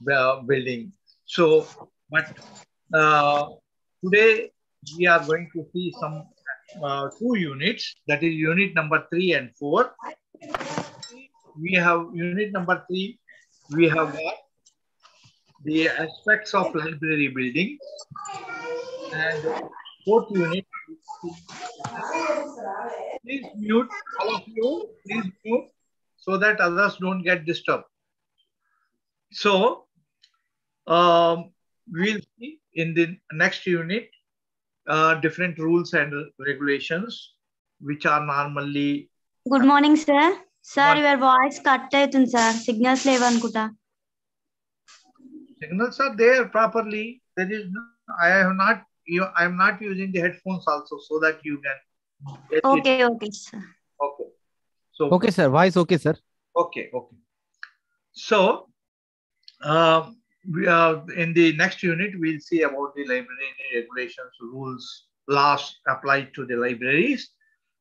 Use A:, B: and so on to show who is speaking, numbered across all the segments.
A: building. So, but today we are going to see some two units, that is unit number 3 and 4. We have unit number 3, we have got the aspects of library building, and fourth unit. Please mute, all of you, please mute so that others don't get disturbed. So, we'll see in the next unit different rules and regulations which are normally.
B: Good morning, sir. Sir, your voice cut aitundi, sir. Signals levu anukuta.
A: Signals are there properly. There is no, I am not using the headphones also, so that you can get
B: okay,
A: it.
B: Okay, sir.
A: Okay. So
C: okay, sir. Voice okay, sir.
A: Okay. So in the next unit, we'll see about the library regulations, rules, laws applied to the libraries,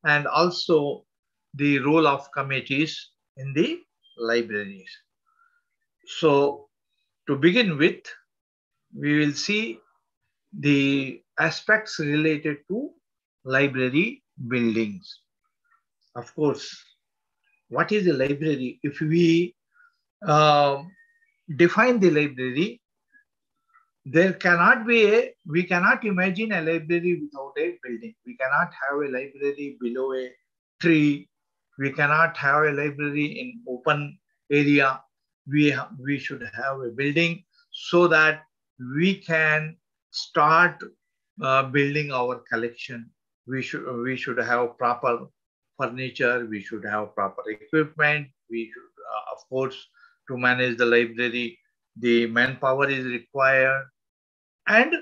A: and also the role of committees in the libraries. So to begin with, we will see the aspects related to library buildings. Of course, what is a library? If we define the library, there cannot be we cannot imagine a library without a building. We cannot have a library below a tree. We cannot have a library in open area. We should have a building so that we can start building our collection. We should have proper furniture. We should have proper equipment. We should, of course, to manage the library, the manpower is required. And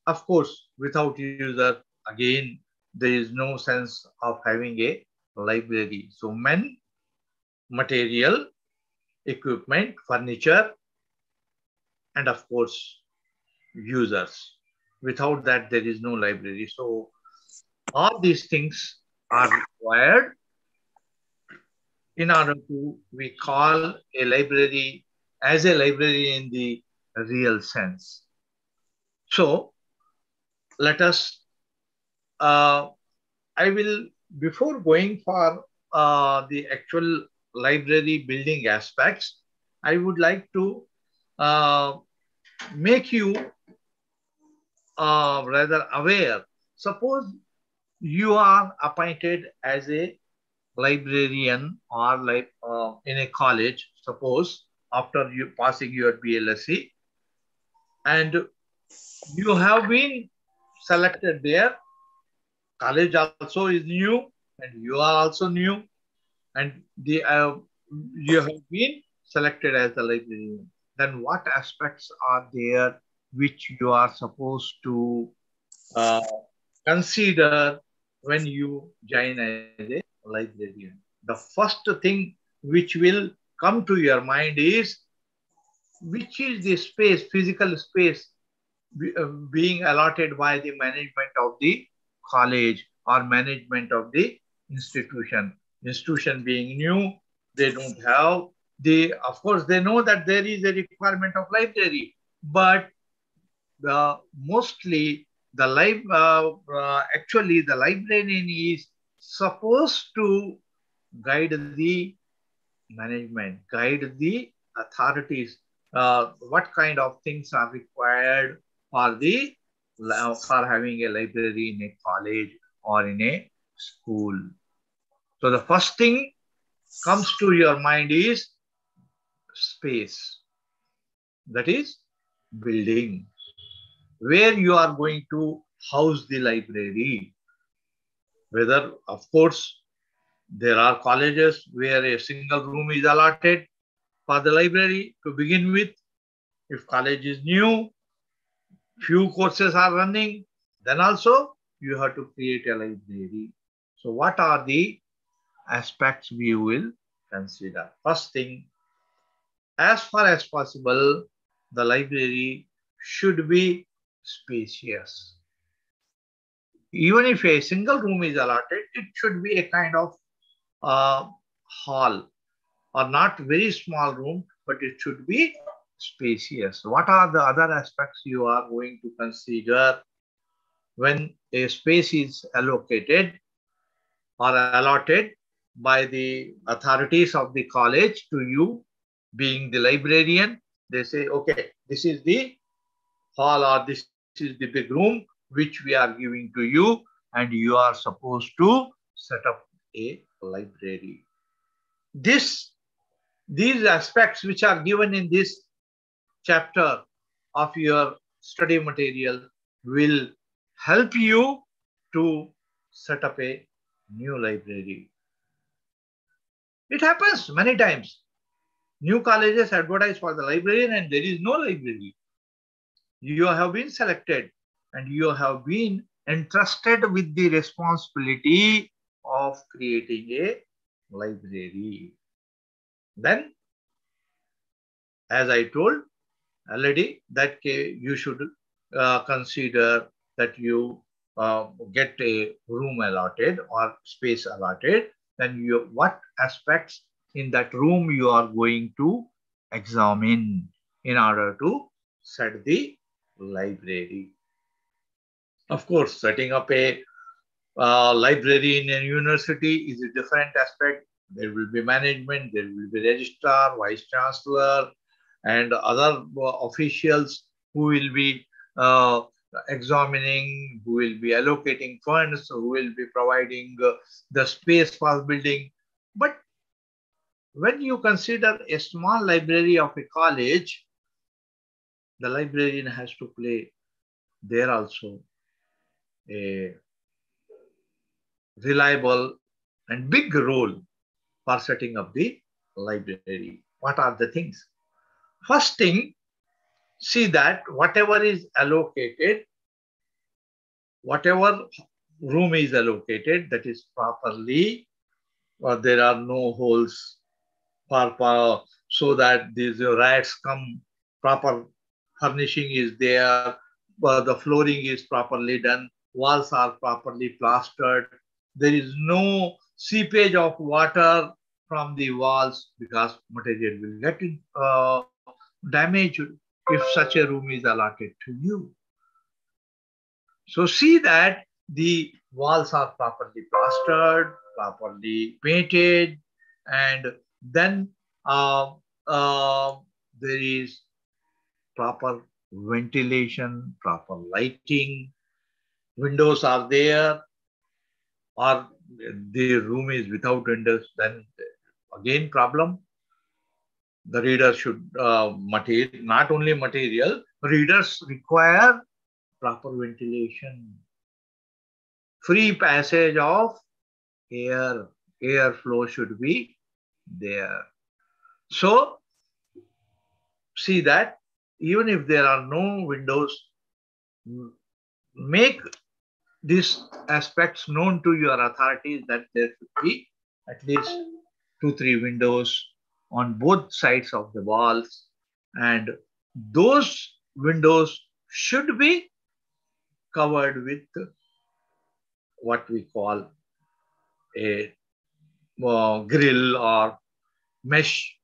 A: of course, without user, again, there is no sense of having a library. So men, material, equipment, furniture, and of course, users. Without that, there is no library. So all these things are required in order to, we call a library as a library in the real sense. So let us, I will, before going for the actual library building aspects, I would like to make you rather aware. Suppose you are appointed as a librarian or like in a college, suppose after you passing your BLSC, and you have been selected there. College also is new and you are also new, and the you have been selected as the librarian. Then what aspects are there which you are supposed to consider when you join as a librarian? The first thing which will come to your mind is, which is the space, physical space being allotted by the management of the college or management of the institution. Institution being new, they don't have the, of course, they know that there is a requirement of library, but mostly the actually the librarian is supposed to guide the management, guide the authorities, what kind of things are required for the for having a library in a college or in a school. So the first thing comes to your mind is space, that is building, where you are going to house the library. Whether, of course, there are colleges where a single room is allotted for the library to begin with. If college is new, few courses are running, then also you have to create a library. So what are the aspects we will consider? First thing, as far as possible, the library should be spacious. Even if a single room is allotted, it should be a kind of hall, or not very small room, but it should be spacious. What are the other aspects you are going to consider when a space is allocated or allotted by the authorities of the college to you, being the librarian? They say, okay, this is the hall or this is the big room which we are giving to you, and you are supposed to set up a library. These aspects which are given in this chapter of your study material will help you to set up a new library. It happens many times. New colleges advertise for the librarian and there is no library. You have been selected and you have been entrusted with the responsibility of creating a library. Then, as I told already, that you should consider that you get a room allotted or space allotted. Then what aspects in that room you are going to examine in order to set the library. Of course, setting up a library in a university is a different aspect. There will be management, there will be registrar, vice chancellor, and other officials who will be examining, who will be allocating funds, who will be providing the space for building. But when you consider a small library of a college, the librarian has to play there also a reliable and big role for setting up the library. What are the things? First thing, see that whatever is allocated, whatever room is allocated, that is properly, there are no holes so that these rats come, proper furnishing is there, the flooring is properly done, walls are properly plastered, there is no seepage of water from the walls because material will get damaged if such a room is allotted to you. So see that the walls are properly plastered, properly painted, and then there is proper ventilation, proper lighting, windows are there, or the room is without windows, then again problem. The reader should, not only material, readers require proper ventilation, free passage of air, airflow should be there. So, see that even if there are no windows, make these aspects known to your authorities that there should be at least 2-3 windows on both sides of the walls, and those windows should be covered with what we call a grill or mesh,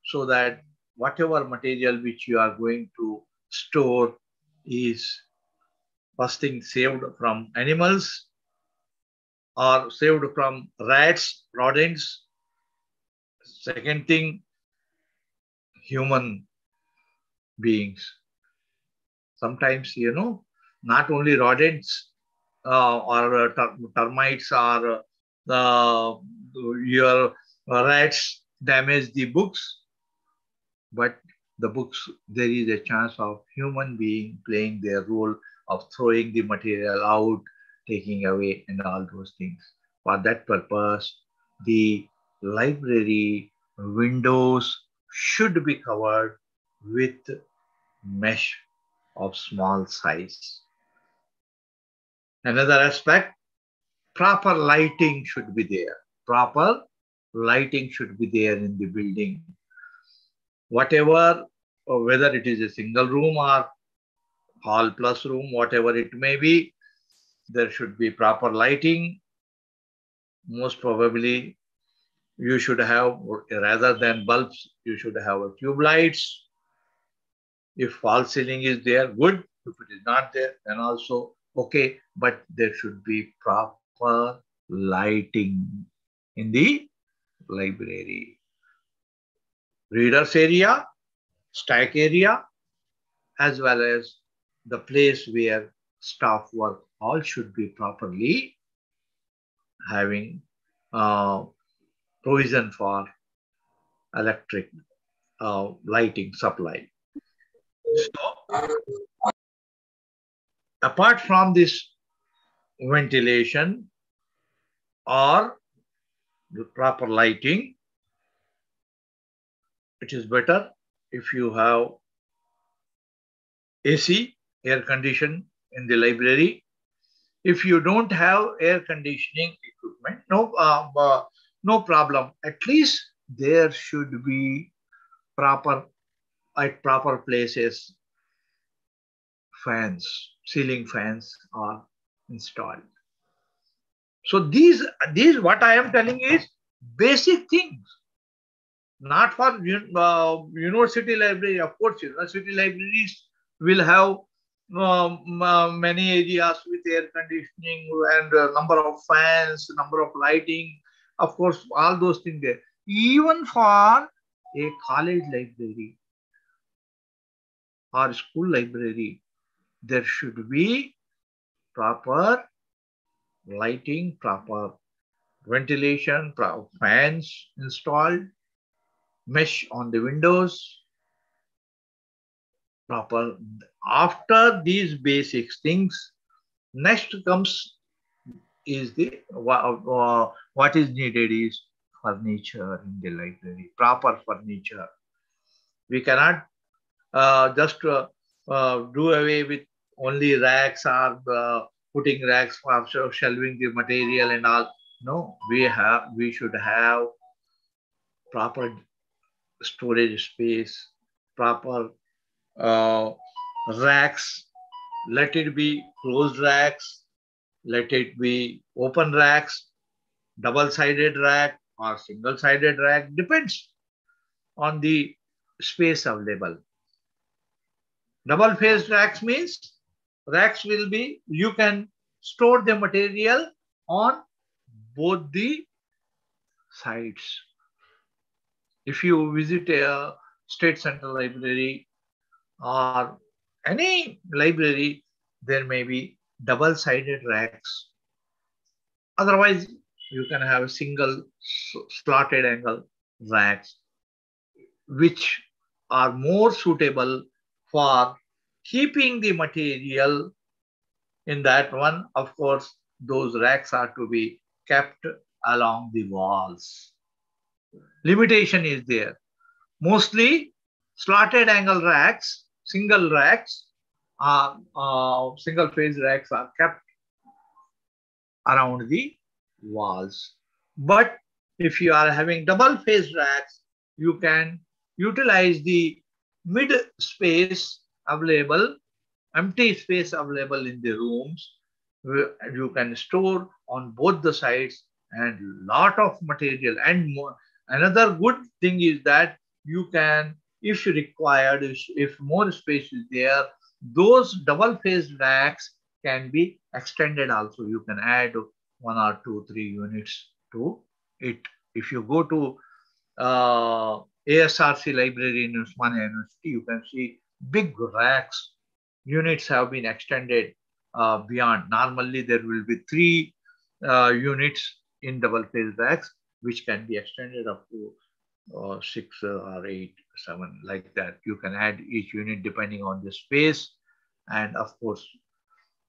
A: so that whatever material which you are going to store is first thing saved from animals or saved from rats, rodents. Second thing, human beings. Sometimes, not only rodents or termites or your rats damage the books, but the books, there is a chance of human being playing their role of throwing the material out, taking away, and all those things. For that purpose, the library windows should be covered with mesh of small size. Another aspect, proper lighting should be there. Proper lighting should be there in the building. Whatever, whether it is a single room or hall plus room, whatever it may be, there should be proper lighting. Most probably, you should have, rather than bulbs, you should have tube lights. If false ceiling is there, good. If it is not there, then also okay. But there should be proper lighting in the library. Readers area, stack area, as well as the place where staff work, all should be properly having provision for electric lighting supply. So, apart from this ventilation or the proper lighting, it is better if you have AC, air condition in the library. If you don't have air conditioning equipment, no problem. At least there should be proper at proper places fans, ceiling fans are installed. So these what I am telling is basic things, not for university library. Of course, university libraries will have many areas with air conditioning and number of fans, number of lighting. Of course, all those things there. Even for a college library or school library, there should be proper lighting, proper ventilation, fans installed, mesh on the windows, proper. After these basic things, next comes is the what is needed is furniture in the library, proper furniture. We cannot just do away with only racks or putting racks for shelving the material and all. No, we should have proper storage space, proper racks. Let it be closed racks, let it be open racks, double-sided rack or single-sided rack, depends on the space available. Double-faced racks means racks will be, you can store the material on both the sides. If you visit a state central library or any library, there may be double-sided racks. Otherwise, you can have single slotted angle racks, which are more suitable for keeping the material in that one. Of course, those racks are to be kept along the walls. Limitation is there. Mostly slotted angle racks, single racks, single phase racks are kept around the walls. But if you are having double phase racks, you can utilize the mid space available, empty space available in the rooms. You can store on both the sides and lot of material. And more, another good thing is that you can, if required, if more space is there, those double phase racks can be extended also. You can add 1 or 2, 3 units to it. If you go to ASRC library in Usmania University, you can see big racks. Units have been extended beyond. Normally, there will be 3 units in double phase racks, which can be extended up to 6 or 8, 7, like that. You can add each unit depending on the space. And of course,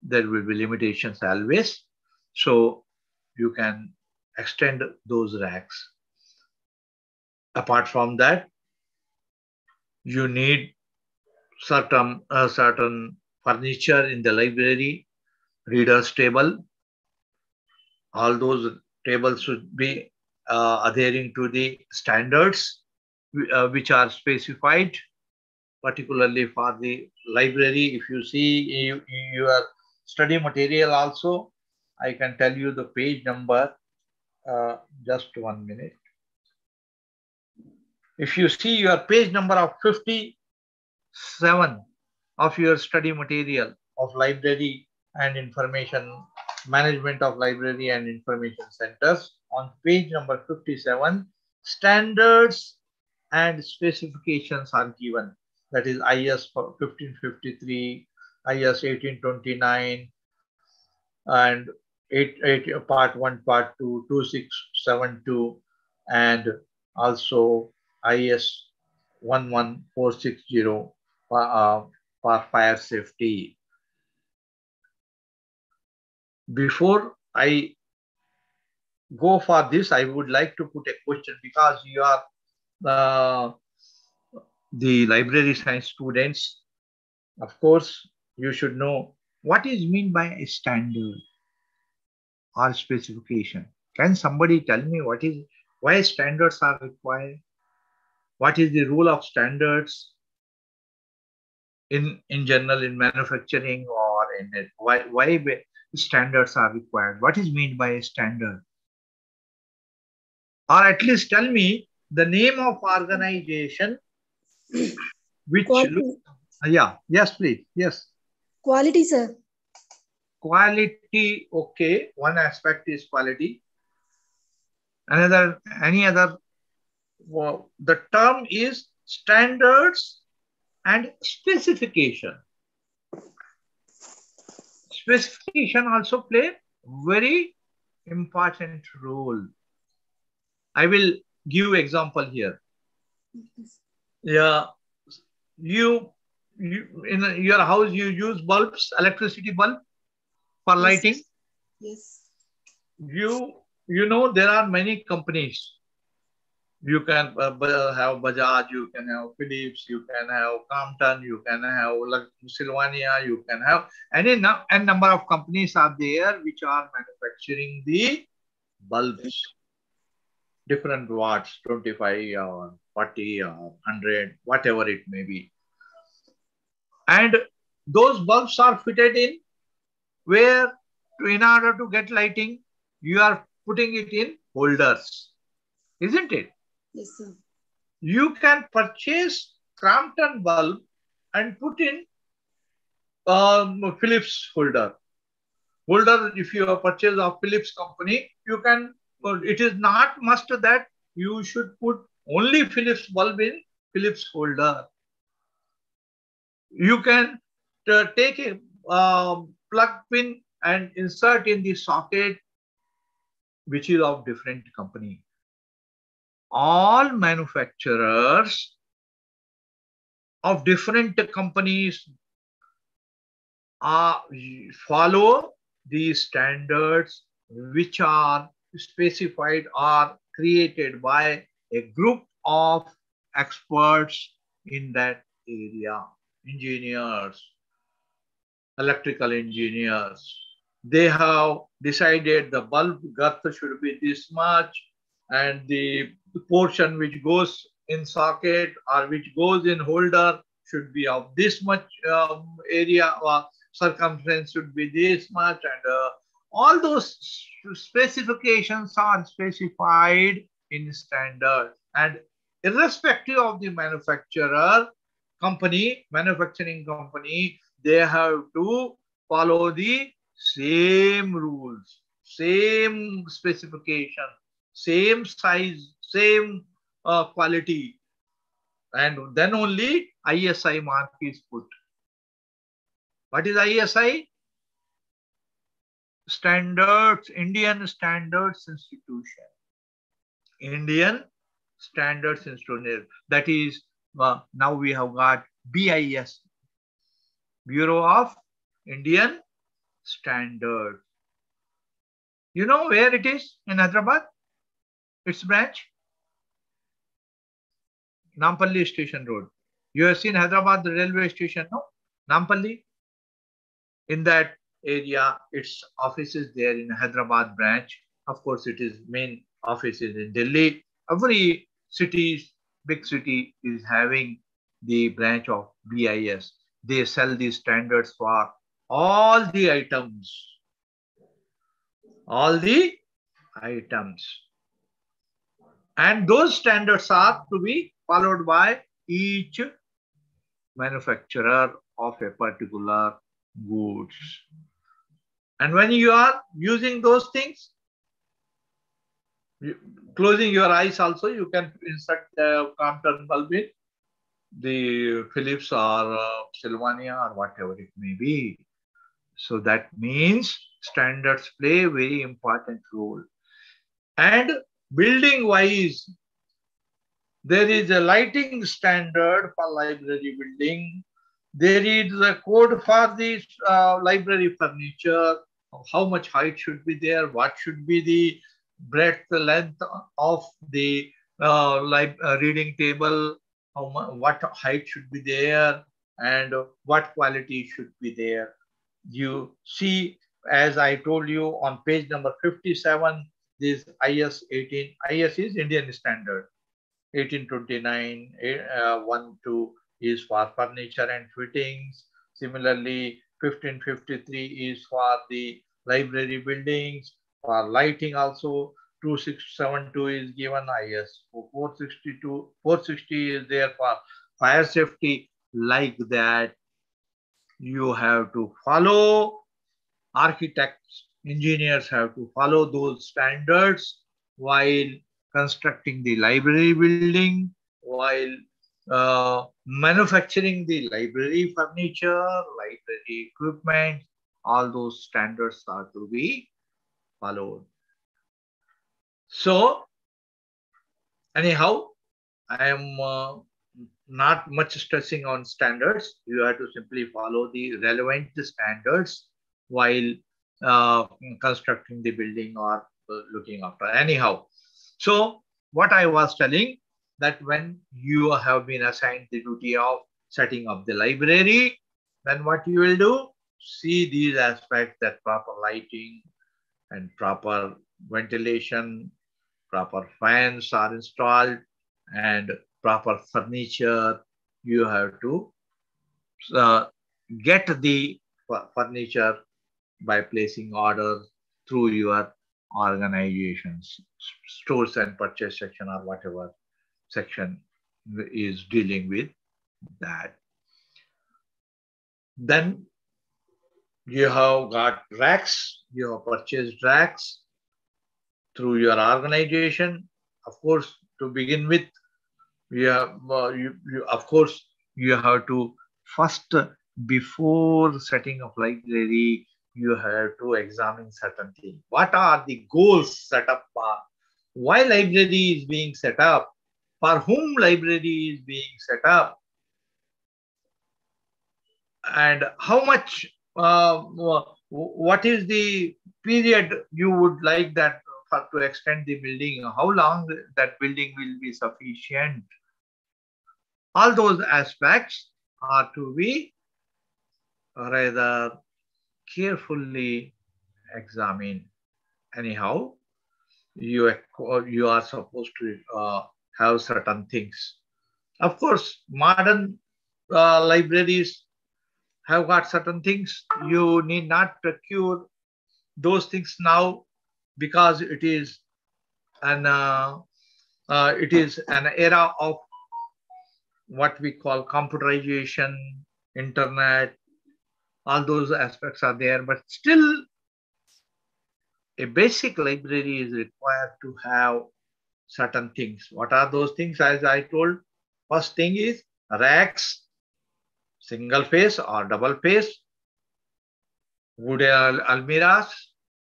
A: there will be limitations always. So you can extend those racks. Apart from that, you need certain furniture in the library, reader's table. All those tables should be adhering to the standards which are specified, particularly for the library. If you see your study material also, I can tell you the page number. Just 1 minute. If you see your page number of 50, 7 of your study material of library and information management of library and information centers. On page number 57, standards and specifications are given. That is IS 1553, IS 1829, and 8 part 1, part 2, 2672, and also IS 11460 for fire safety. Before I go for this, I would like to put a question, because you are the library science students. Of course, you should know what is meant by a standard or specification. Can somebody tell me why standards are required? What is the role of standards in general in manufacturing, or in it? Why standards are required? What is meant by a standard? Or at least tell me the name of organization which yes, please. Yes.
C: Quality, sir.
A: Quality, okay. One aspect is quality. Any other? Well, the term is standards and specification. Specification also play very important role. I will give example here. Yeah, you in your house you use bulbs, electricity bulb for lighting.
C: Yes.
A: You know there are many companies. You can have Bajaj, you can have Philips, you can have Compton, you can have Sylvania, you can have any number of companies are there which are manufacturing the bulbs. Different watts, 25 or 40 or 100, whatever it may be. And those bulbs are fitted in where, in order to get lighting, you are putting it in holders, isn't it?
C: Yes, sir.
A: You can purchase Crompton bulb and put in Philips holder. If you have purchased of Philips company, you can. It is not must that you should put only Philips bulb in Philips holder. You can take a plug pin and insert in the socket which is of different company. All manufacturers of different companies follow these standards which are specified or created by a group of experts in that area. Engineers, electrical engineers. They have decided the bulb girth should be this much, and the portion which goes in socket or which goes in holder should be of this much area, or circumference should be this much, and all those specifications are specified in standard. And irrespective of the manufacturing company, they have to follow the same rules, same specification, same size, same quality, and then only ISI mark is put. What is ISI? Standards, Indian Standards Institution. Indian Standards Institution. That is, now we have got BIS, Bureau of Indian Standards. You know where it is in Hyderabad? Its branch? Nampally Station Road. You have seen Hyderabad, the railway station, no? Nampally. In that area, its office is there in Hyderabad branch. Of course, it is main office is in Delhi. Every city, big city is having the branch of BIS. They sell these standards for all the items. All the items. And those standards are to be followed by each manufacturer of a particular goods. And when you are using those things, closing your eyes also, you can insert the Compton bulb in the Philips or Sylvania or whatever it may be. So that means standards play a very important role. And building wise, there is a lighting standard for library building. There is a code for the library furniture, how much height should be there, what should be the breadth, length of the reading table, what height should be there, and what quality should be there. You see, as I told you on page number 57, this IS 18, IS is Indian standard. 1829, 1-2 is for furniture and fittings. Similarly, 1553 is for the library buildings. For lighting also, 2672 is given IS. 460 is there for fire safety. Like that, you have to follow. Architects, engineers have to follow those standards while constructing the library building, while manufacturing the library furniture, library equipment. All those standards are to be followed. So, anyhow, I am not much stressing on standards. You have to simply follow the relevant standards while constructing the building or looking after. Anyhow, so what I was telling, that when you have been assigned the duty of setting up the library, then what you will do, see these aspects, that proper lighting and proper ventilation, proper fans are installed, and proper furniture. You have to get the furniture by placing orders through your organizations, stores and purchase section or whatever section is dealing with that. Then you have got racks, you have purchased racks through your organization. Of course, to begin with, of course, you have to first, before setting up library, you have to examine certain things. What are the goals set up for? Why library is being set up? For whom library is being set up? And how much, what is the period you would like that to extend the building? How long that building will be sufficient? All those aspects are to be rather carefully examined. Anyhow, you are supposed to have certain things. Of course, modern libraries have got certain things. You need not procure those things now, because it is an era of what we call computerization, internet. All those aspects are there, but still a basic library is required to have certain things. What are those things? As I told, first thing is racks, single face or double face, wooden almirahs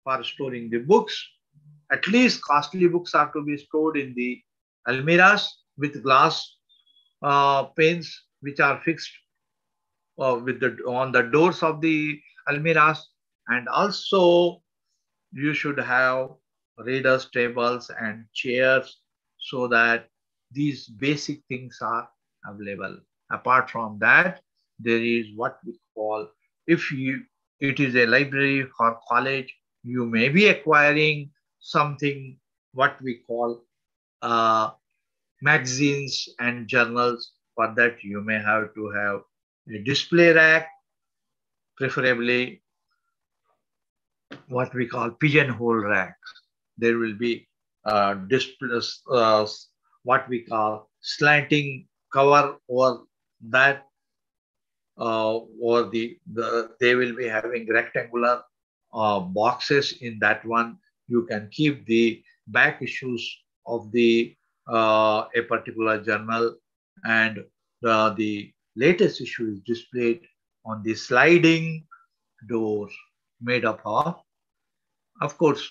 A: for storing the books. At least costly books are to be stored in the almirahs with glass panes which are fixed on the doors of the almirahs. And also you should have readers tables and chairs, so that these basic things are available. Apart from that, there is what we call, if it is a library for college, you may be acquiring something what we call magazines and journals. For that, you may have to have a display rack, preferably what we call pigeonhole racks. There will be displays, what we call slanting cover over that, or they will be having rectangular boxes in that one. You can keep the back issues of the a particular journal, and the latest issue is displayed on the sliding door made up of course,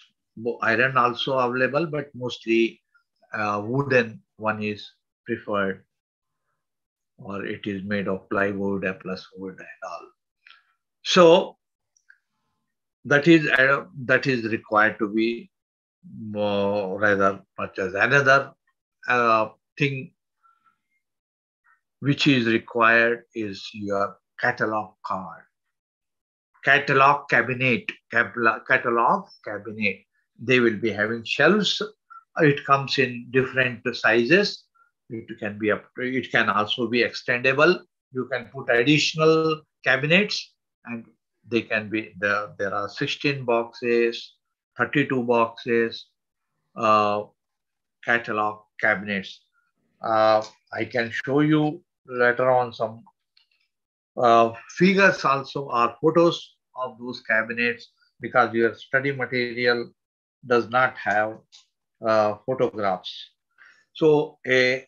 A: iron also available, but mostly wooden one is preferred, or it is made of plywood plus wood and all. So that is required to be rather purchased. Another thing which is required is your catalog card, catalog cabinet, catalog cabinet. They will be having shelves. It comes in different sizes. It can be it can also be extendable. You can put additional cabinets, and they can be there are 16 boxes, 32 boxes, catalog cabinets. I can show you later on some figures also, or photos of those cabinets, because your study material does not have photographs. So a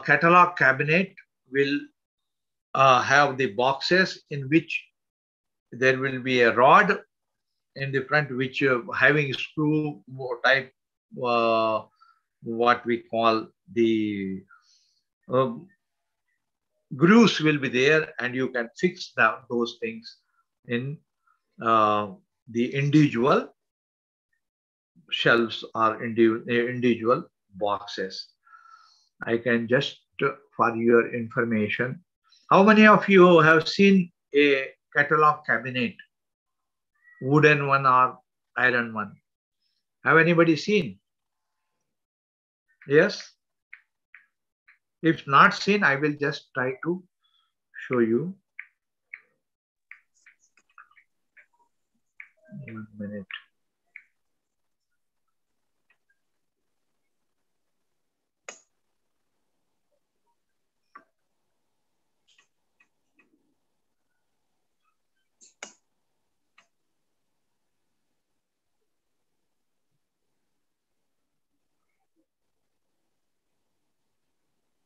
A: catalog cabinet will have the boxes in which there will be a rod in the front, which having screw type, what we call the grooves will be there, and you can fix those things in the individual shelves or individual boxes. I can just, for your information, how many of you have seen a catalog cabinet, wooden one or iron one? Have anybody seen? Yes? If not seen, I will just try to show you. 1 minute.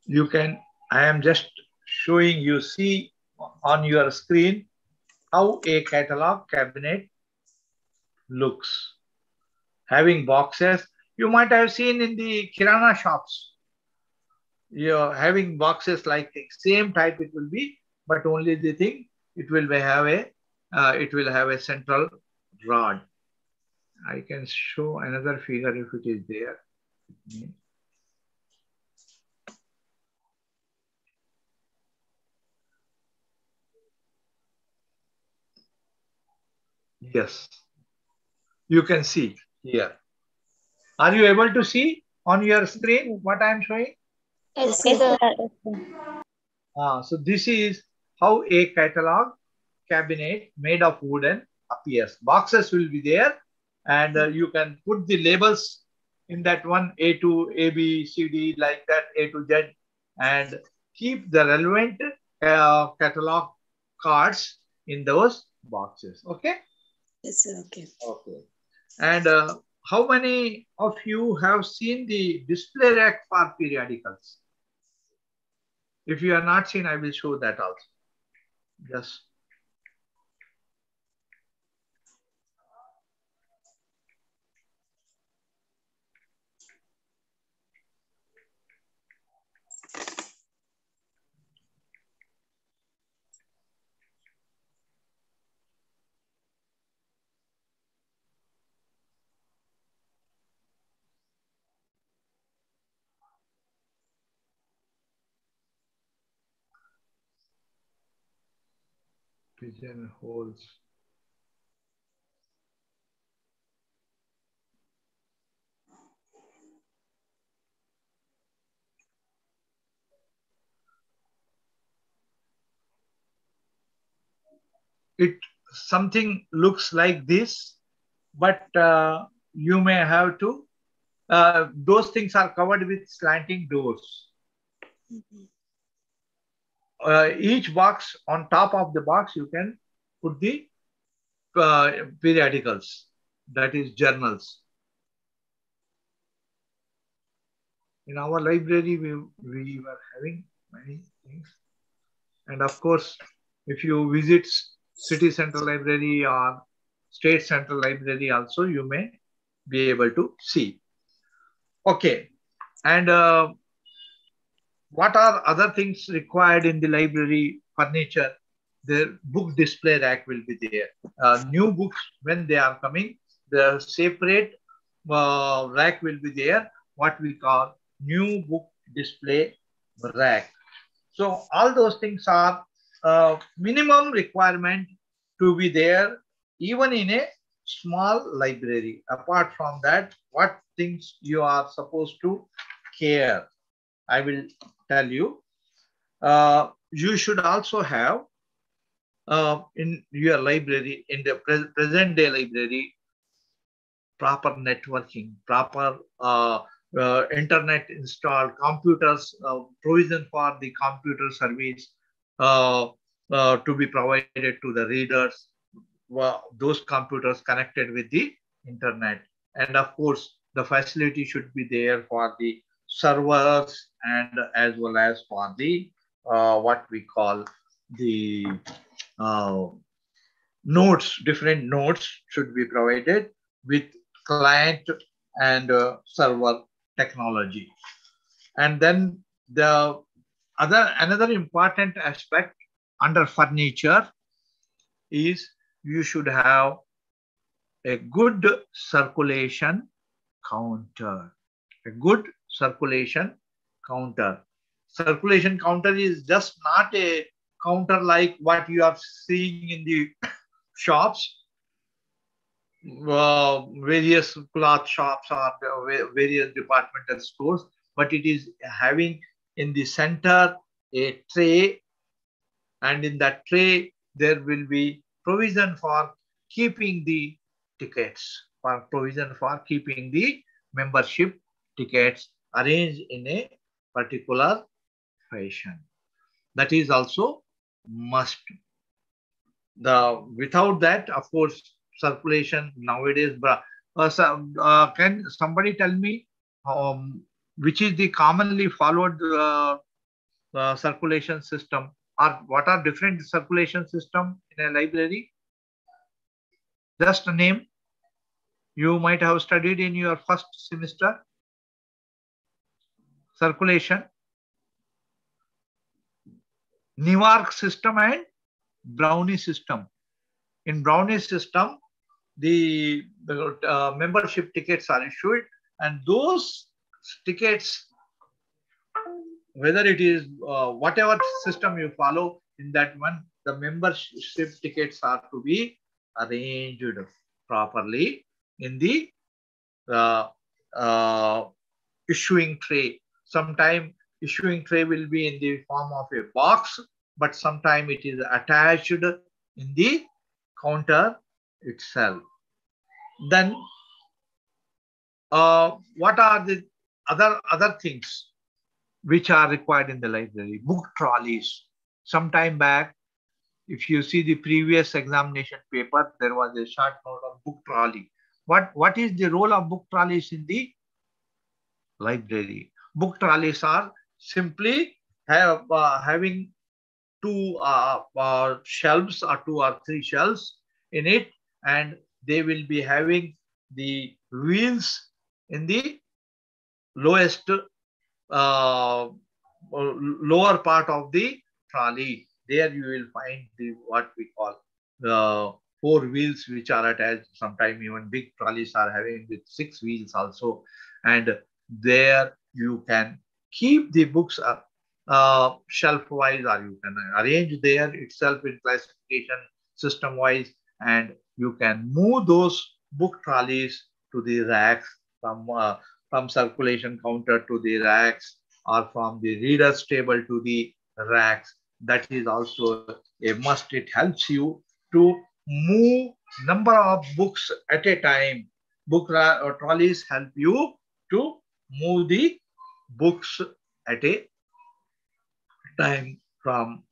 A: You can, I am just showing you, see on your screen how a catalog cabinet looks. Having boxes, you might have seen in the Kirana shops. You're having boxes like the same type it will be, but only the thing, it will have a central rod. I can show another figure if it is there. Yes, you can see here. Are you able to see on your screen what I am showing?
C: Yes,
B: Yes,
C: sir.
B: sir.
A: So this is how a catalog cabinet made of wooden appears. Boxes will be there, and you can put the labels in that one, A to A, B, C, D, like that, A to Z, and keep the relevant catalog cards in those boxes. Okay?
C: Yes, sir. Okay.
A: Okay. And how many of you have seen the display rack for periodicals? If you are not seen, I will show that also. Just pigeonholes. It something looks like this, but you may have to, those things are covered with slanting doors. each box, on top of the box, you can put the periodicals, that is journals. In our library, we were having many things. And of course, if you visit city central library or state central library also, you may be able to see. Okay. And what are other things required in the library furniture? The book display rack will be there. New books, when they are coming, the separate rack will be there, what we call new book display rack. So all those things are minimum requirement to be there even in a small library. Apart from that, what things you are supposed to care, I will tell you. You should also have in your library, in the present day library, proper networking, proper internet installed, computers, provision for the computer service to be provided to the readers, those computers connected with the internet. And of course, the facility should be there for the servers and as well as for the what we call the nodes, different nodes should be provided with client and server technology. And then the another important aspect under furniture is you should have a good circulation counter. A good circulation counter. Circulation counter is just not a counter like what you are seeing in the shops, various cloth shops or various departmental stores, but it is having in the center a tray, and in that tray there will be provision for keeping the tickets, for provision for keeping the membership tickets arranged in a particular fashion. That is also must. Without that, of course, circulation nowadays. Can somebody tell me which is the commonly followed circulation system, or what are different circulation system in a library? Just a name you might have studied in your first semester. Circulation, Newark system and Brownie system. In Brownie system, the membership tickets are issued, and those tickets, whether it is whatever system you follow in that one, the membership tickets are to be arranged properly in the issuing tray. Sometime issuing tray will be in the form of a box, but sometime it is attached in the counter itself. Then what are the other things which are required in the library? Book trolleys. Some time back, if you see the previous examination paper, there was a short note on book trolley. What is the role of book trolleys in the library? Book trolleys are simply having two shelves or 2 or 3 shelves in it, and they will be having the wheels in the lowest lower part of the trolley. There you will find the what we call the 4 wheels which are attached. Sometimes even big trolleys are having with 6 wheels also, and there you can keep the books shelf wise, or you can arrange there itself in classification system wise, and you can move those book trolleys to the racks, from circulation counter to the racks, or from the reader's table to the racks. That is also a must. It helps you to move number of books at a time. Book trolleys help you to move the books at a time. from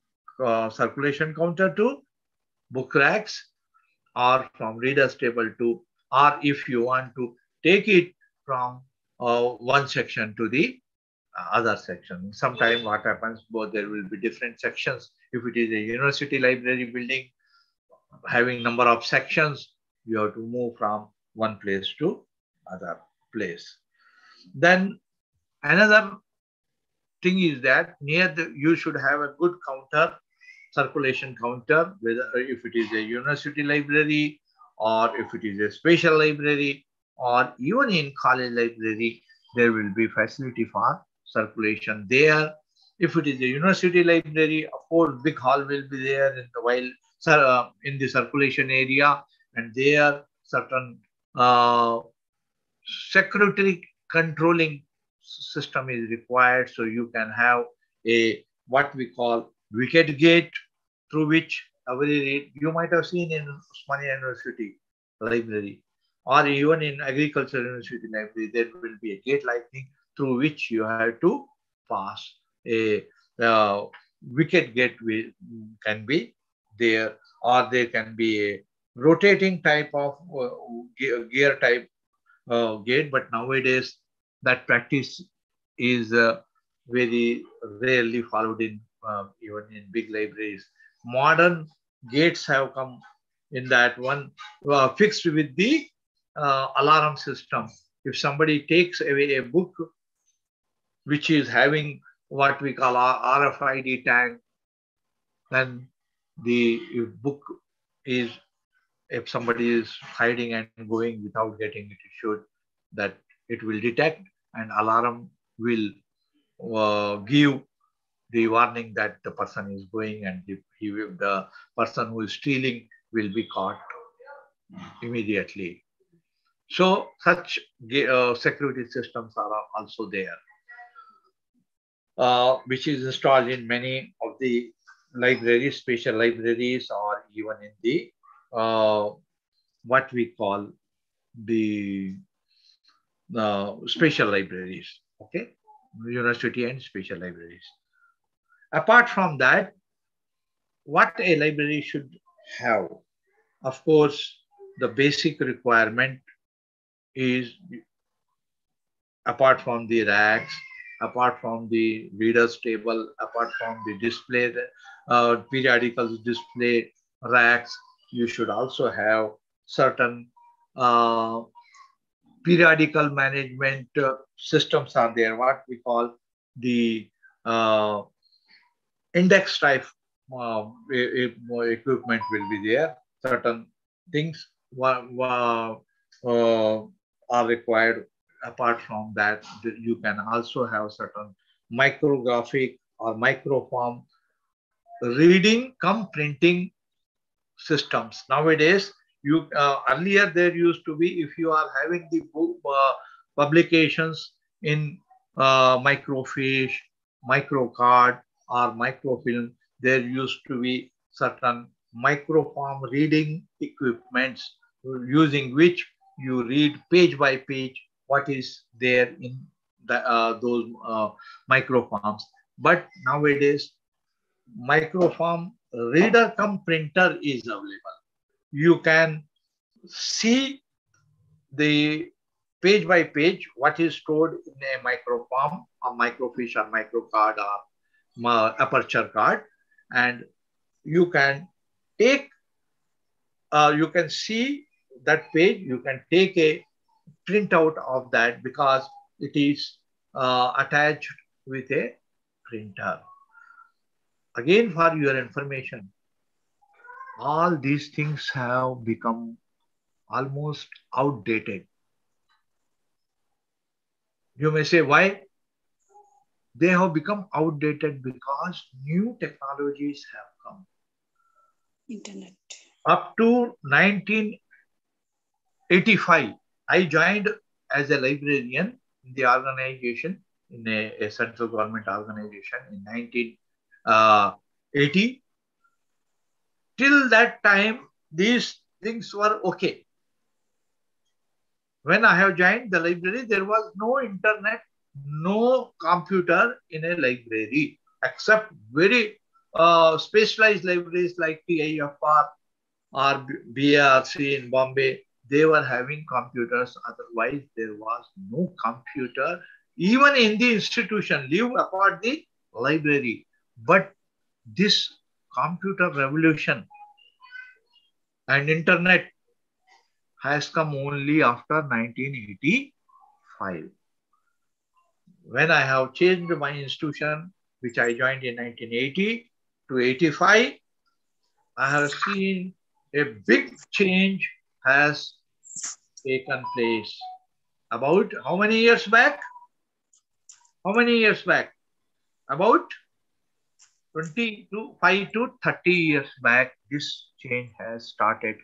A: circulation counter to book racks, or from reader's table to, or if you want to take it from one section to the other section. Sometimes what happens, both there will be different sections. If it is a university library building having number of sections, you have to move from one place to other place. Then another thing is that you should have a good counter, circulation counter, whether if it is a university library or if it is a special library or even in college library, there will be facility for circulation there. If it is a university library, of course, big hall will be there in the circulation area, and there certain security controlling system is required, so you can have a what we call wicket gate, through which you might have seen in Osmania University library or even in agriculture university library, there will be a gate like thing through which you have to pass. A wicket gate can be there, or there can be a rotating type of gear type gate, but nowadays that practice is very rarely followed in even in big libraries. Modern gates have come in that one fixed with the alarm system. If somebody takes away a book which is having what we call RFID tag, then the book is, if somebody is hiding and going without getting it issued, that it will detect and alarm will give the warning that the person is going, and the person who is stealing will be caught immediately. So such security systems are also there, which is installed in many of the libraries, special libraries, or even in the what we call the special libraries, okay, university and special libraries. Apart from that, what a library should have, of course, the basic requirement is, apart from the racks, apart from the reader's table, apart from the display, periodicals display racks, you should also have certain periodical management systems are there, what we call the index type equipment will be there. Certain things are required. Apart from that, you can also have certain micrographic or microform reading cum printing systems. Nowadays, earlier there used to be, if you are having the book publications in microfiche, microcard, or microfilm, there used to be certain microform reading equipments using which you read page by page what is there in those microforms. But nowadays, microform reader cum printer is available. You can see the page by page what is stored in a microform, or microfiche, or microcard, or aperture card, and you can take, you can see that page, you can take a printout of that because it is attached with a printer. Again, for your information, all these things have become almost outdated. You may say, why? They have become outdated because new technologies have come.
C: Internet.
A: Up to 1985, I joined as a librarian in the organization, in a central government organization in 1980. Till that time, these things were okay. When I have joined the library, there was no internet, no computer in a library, except very specialized libraries like TIFR or BARC in Bombay, they were having computers. Otherwise, there was no computer, even in the institution, leave apart the library. But this computer revolution and internet has come only after 1985. When I have changed my institution, which I joined in 1980 to 85, I have seen a big change has taken place. About how many years back? How many years back? About 25 to 30 years back, this change has started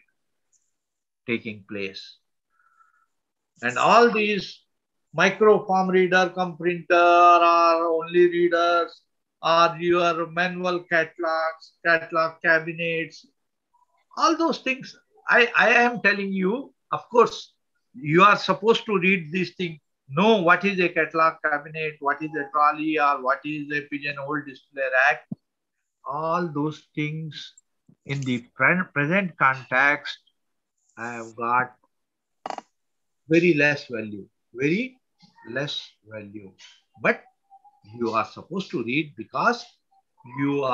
A: taking place. And all these microform reader, cum printer, or only readers, or your manual catalogs, catalog cabinets, all those things. I am telling you, of course, you are supposed to read these things, know what is a catalog cabinet, what is a trolley, or what is a pigeonhole display rack. All those things in the present context have got very less value, very less value. But you are supposed to read because you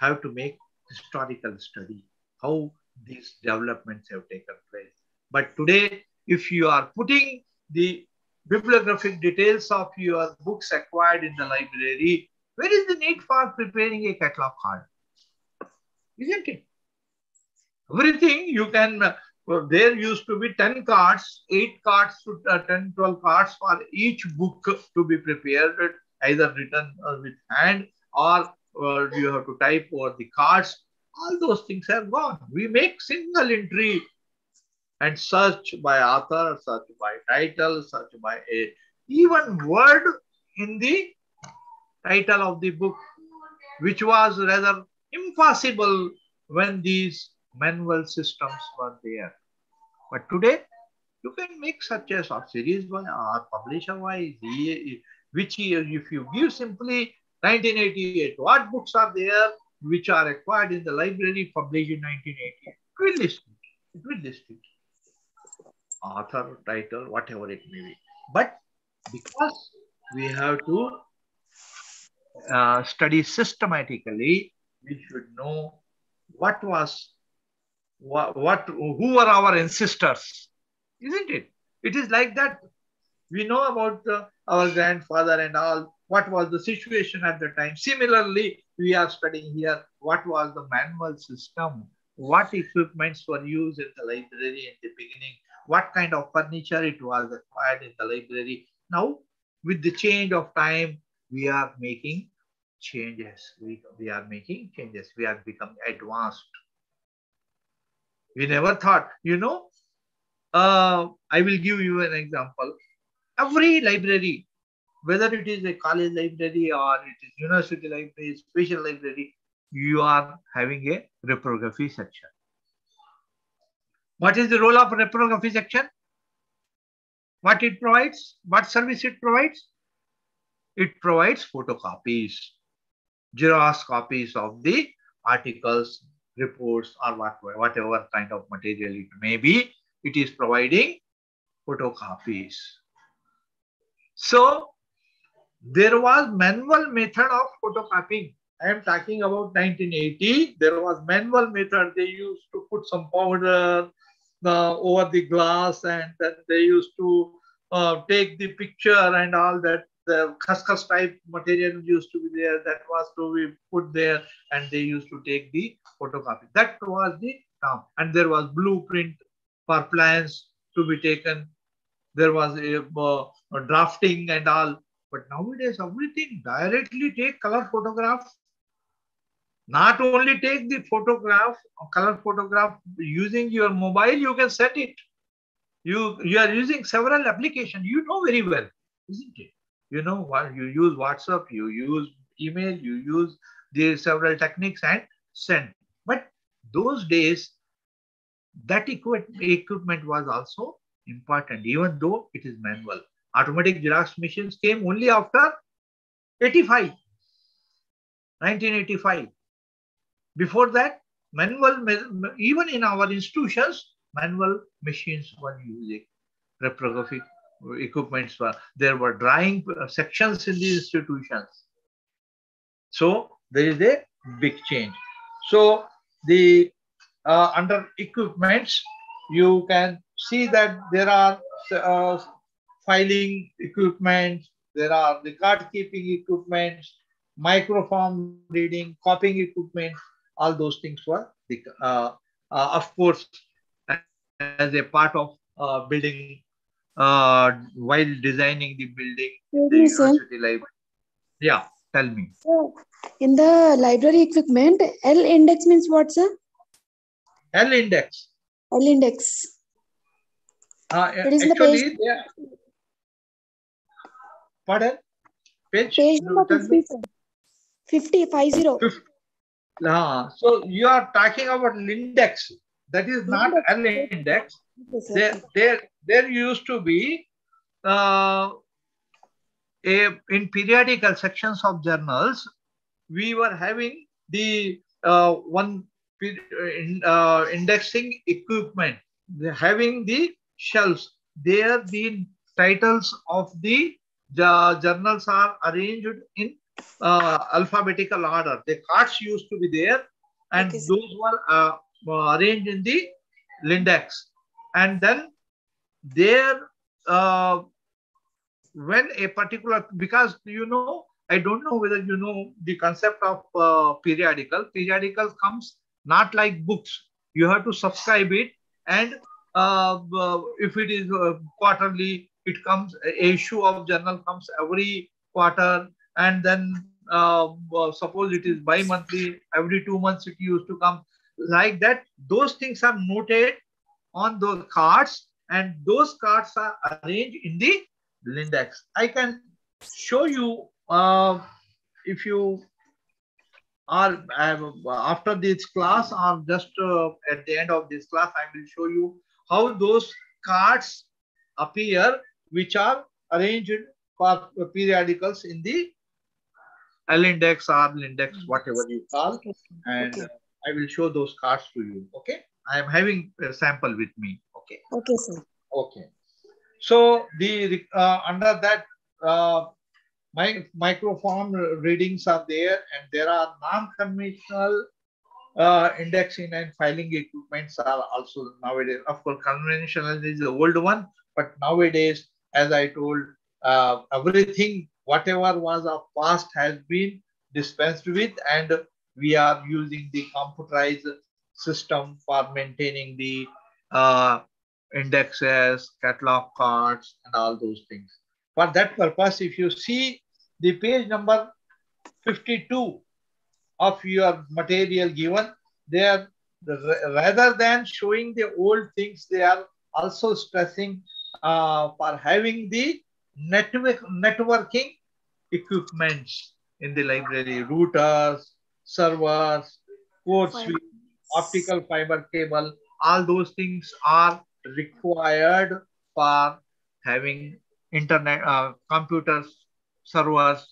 A: have to make historical study, how these developments have taken place. But today, if you are putting the bibliographic details of your books acquired in the library, where is the need for preparing a catalog card? Isn't it? Everything you can, there used to be 10 cards, 8 cards to 10, 12 cards for each book to be prepared, either written with hand or you have to type over the cards. All those things are gone. We make single entry and search by author, search by title, search by a even word in the title of the book, which was rather impossible when these manual systems were there. But today, you can make such a series by or publisher wise, which if you give simply 1988, what books are there which are acquired in the library published in 1988? It will list it. It will list it. Author, title, whatever it may be. But because we have to study systematically, we should know what was who were our ancestors, isn't it? It is like that. We know about our grandfather and all, what was the situation at the time. Similarly, we are studying here what was the manual system, what equipments were used in the library in the beginning, what kind of furniture it was acquired in the library. Now, with the change of time, we are making changes. We are making changes. We are becoming advanced. We never thought, I will give you an example. Every library, whether it is a college library or it is university library, special library, you are having a reprography section. What is the role of reprography section? What it provides? What service it provides? It provides photocopies, Xerox copies of the articles, reports, or whatever kind of material it may be. It is providing photocopies. So there was manual method of photocopying. I am talking about 1980. There was manual method. They used to put some powder over the glass, and then they used to take the picture and all that. The khaskhas type material used to be there. That was to be put there, and they used to take the photocopy. That was the term. And there was blueprint for plans to be taken. There was a drafting and all. But nowadays, everything directly take color photograph. Not only take the photograph, color photograph using your mobile, you can set it. You are using several applications. You know very well, isn't it? You know what, you use WhatsApp, you use email, you use the several techniques and send. But those days, that equipment was also important, even though it is manual. Automatic Xerox machines came only after 1985. Before that, even in our institutions, manual machines were using. Reprographic equipments were there, were drawing sections in these institutions. So there is a big change. So the under equipments, you can see that there are filing equipment, there are record keeping equipment, microform reading, copying equipment, all those things were of course, as a part of building while designing the building in the
C: Excuse me,
A: university
C: sir.
A: library. Yeah, tell me.
C: So, in the library equipment, L index means what, sir?
A: L index.
C: L index. It is in the page.
A: Actually, yeah. Pardon? Page?
C: Page
A: No,
C: number
A: tell
C: 50,
A: me.
C: sir. 50.
A: So you are talking about index. That is not
C: Index.
A: L index.
C: Okay, sir.
A: There used to be uh, in periodical sections of journals, we were having the one indexing equipment, having the shelves. There, the titles of the journals are arranged in alphabetical order. The cards used to be there, and
C: Okay, sir.
A: those were arranged in the index. And then there, when a particular, because I don't know whether you know the concept of periodical comes not like books. You have to subscribe it, and if it is quarterly, it comes, a issue of journal comes every quarter, and then suppose it is bi-monthly, every 2 months it used to come, like that. Those things are noted on those cards, and those cards are arranged in the index. I can show you if you are after this class, or just at the end of this class, I will show you how those cards appear, which are arranged for periodicals in the L index or index, whatever you call,
C: Okay.
A: and
C: Okay.
A: I will show those cards to you. Okay, I am having a sample with me. Okay.
C: Okay, sir.
A: Okay. So the under that microform readings are there, and there are non-conventional indexing and filing equipments are also nowadays. Of course, conventional is the old one, but nowadays, as I told, everything whatever was of past has been dispensed with, and we are using the computerized system for maintaining the uh, indexes, catalog cards, and all those things. For that purpose, if you see the page number 52 of your material given, they are, rather than showing the old things, they are also stressing for having the networking equipments in the library, routers, servers, code switch, optical fiber cable, all those things are required for having internet, computers, servers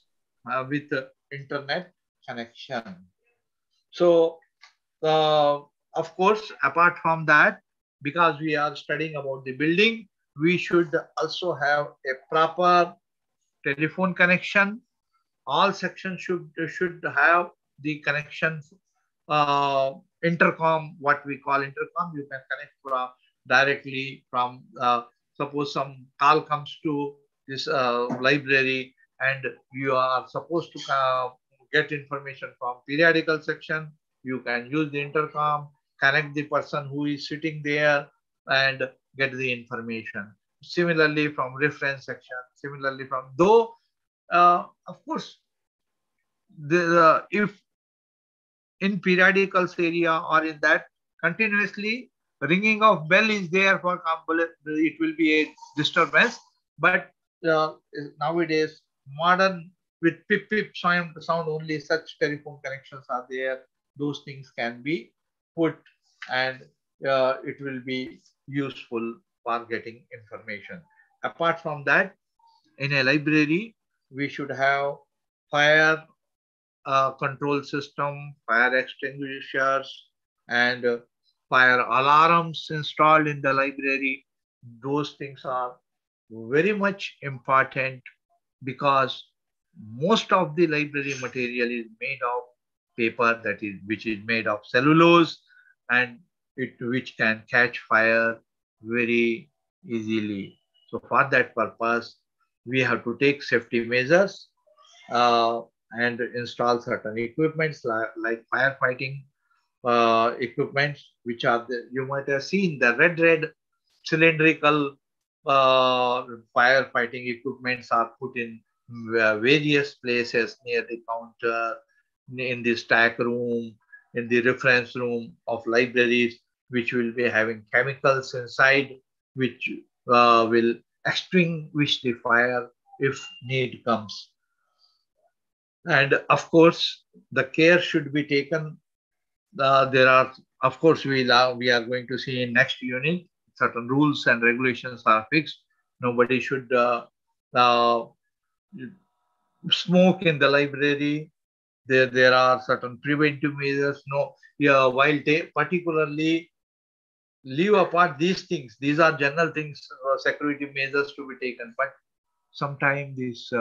A: with internet connection. So, of course, apart from that, because we are studying about the building, we should also have a proper telephone connection. All sections should have the connection, intercom, what we call intercom. You can connect from directly from, suppose some call comes to this library, and you are supposed to get information from periodical section. You can use the intercom, connect the person who is sitting there, and get the information. Similarly from reference section, similarly from, though of course, if in periodicals area or in that, continuously ringing of bell is there, for example, it will be a disturbance. But nowadays, modern, with pip pip sound only, such telephone connections are there. Those things can be put, and it will be useful for getting information. Apart from that, in a library, we should have fire control system, fire extinguishers, and fire alarms installed in the library. Those things are very much important because most of the library material is made of paper, that is, which is made of cellulose, and which can catch fire very easily. So for that purpose, we have to take safety measures uh, and install certain equipments like firefighting equipments, which are you might have seen the red cylindrical firefighting equipments are put in various places near the counter, in the stack room, in the reference room of libraries, which will be having chemicals inside, which will extinguish the fire if need comes. And of course, the care should be taken. There are, of course, we are going to see in next unit, certain rules and regulations are fixed. Nobody should uh, smoke in the library. There are certain preventive measures. No, yeah, while particularly leave apart these things. These are general things, security measures to be taken. But sometimes this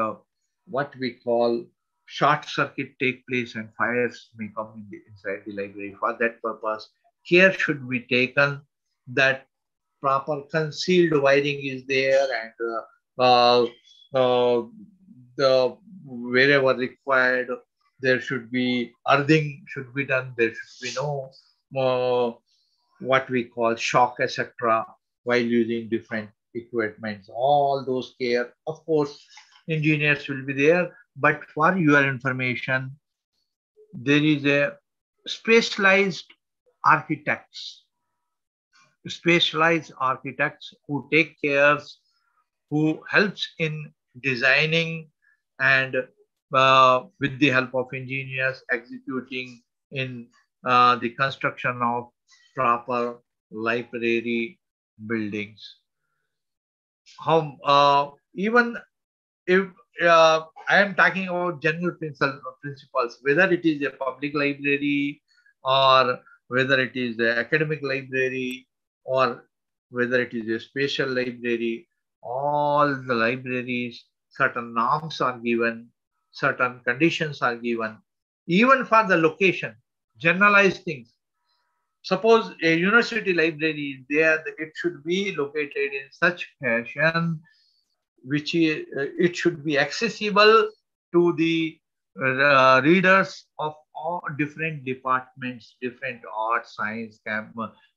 A: what we call short circuit take place and fires may come inside the library. For that purpose, care should be taken that proper concealed wiring is there, and the wherever required, there should be earthing should be done. There should be no what we call shock, etc. while using different equipments. All those care, of course, engineers will be there. But for your information, there is a specialized architects, who take cares, who helps in designing and with the help of engineers executing in the construction of proper library buildings. Even if I am talking about general principles, whether it is a public library or whether it is an academic library or whether it is a special library, all the libraries, certain norms are given, certain conditions are given, even for the location, generalized things. Suppose a university library is there, it should be located in such fashion which it should be accessible to the readers of all different departments, different art, science,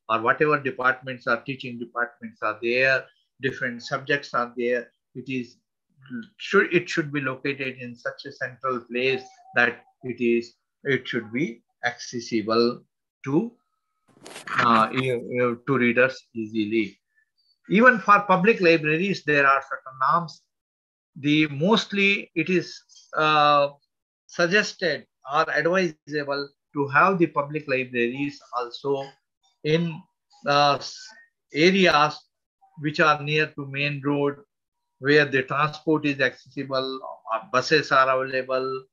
A: or whatever departments are teaching departments are there, different subjects are there. It should be located in such a central place that it should be accessible to readers easily. Even for public libraries, there are certain norms. Mostly it is suggested or advisable to have the public libraries also in areas which are near to main road, where the transport is accessible, buses are available,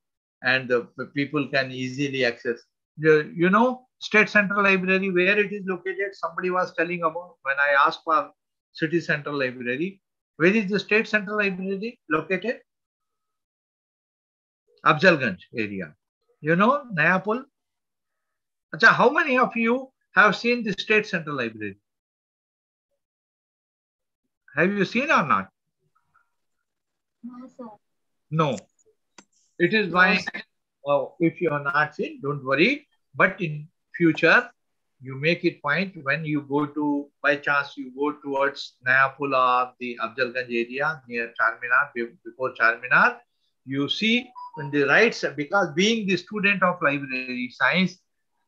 A: and the people can easily access. You know, State Central Library, where it is located, somebody was telling about when I asked for City Central Library. Where is the State Central Library located? Afzalganj area. You know, Nayapul? Achha, how many of you have seen the State Central Library? Have you seen or not?
B: No, sir.
A: No. It is why, if you have not seen, don't worry. But in future, you make it point when you go to, by chance, you go towards Nayapul or the Afzalganj area near Charminar, before Charminar, you see on the right side, because being the student of library science,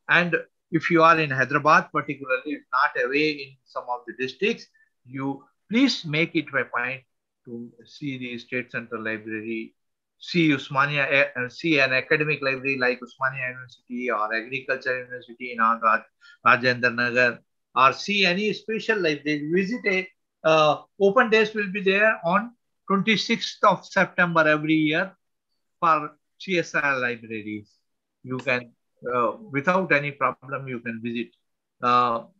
A: and if you are in Hyderabad, particularly, not away in some of the districts, you please make it a point to see the State Central Library, see Usmania, see an academic library like Usmania University or Agriculture University in Rajendra Nagar, or see any special library. Visit open days will be there on 26th of September every year for CSR libraries. You can, without any problem, you can visit.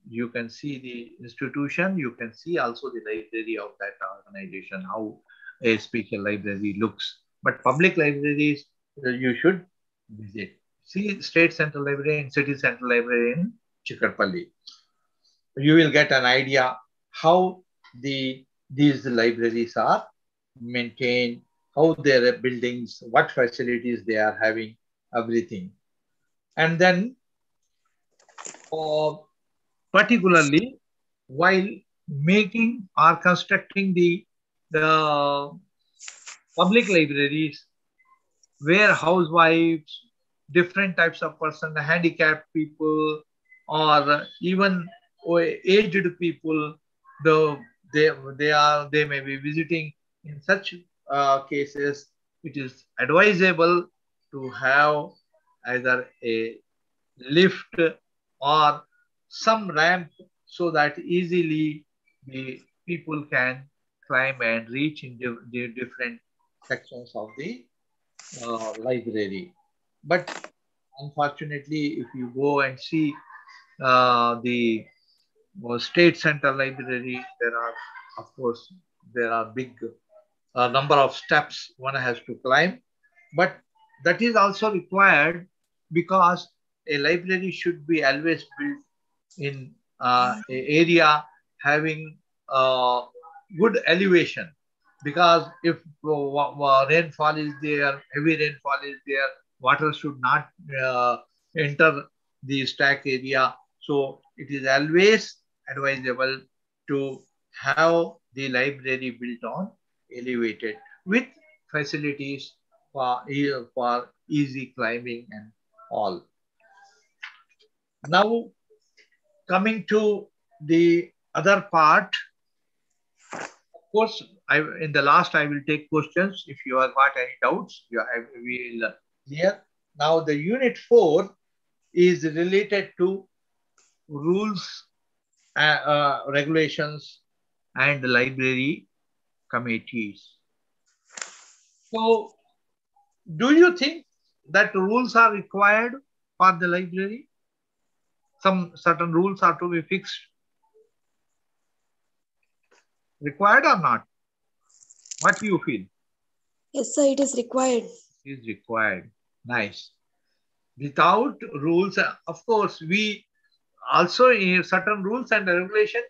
A: You can see the institution. You can see also the library of that organization, how a special library looks. But public libraries, you should visit. See State Central Library and City Central Library in Chikkarpalli. You will get an idea how these libraries are maintained, how their buildings, what facilities they are having, everything. And then particularly while making or constructing the public libraries, where housewives, different types of person, handicapped people, or even aged people, they may be visiting. In such cases, it is advisable to have either a lift or some ramp so that easily the people can climb and reach in the different sections of the library. But unfortunately, if you go and see the State Central Library, there are, of course, there are big number of steps one has to climb. But that is also required because a library should be always built in an area having good elevation. Because if rainfall is there, heavy rainfall is there, water should not enter the stack area. So it is always advisable to have the library built on elevated with facilities for easy climbing and all. Now, coming to the other part, of course, in the last I will take questions. If you have got any doubts, we will clear. Now, the unit 4 is related to rules, regulations, and the library committees. So, do you think that rules are required for the library? Some certain rules are to be fixed. Required or not? What do you feel?
C: Yes, sir, it is required.
A: It is required. Nice. Without rules, of course, we also in certain rules and regulation,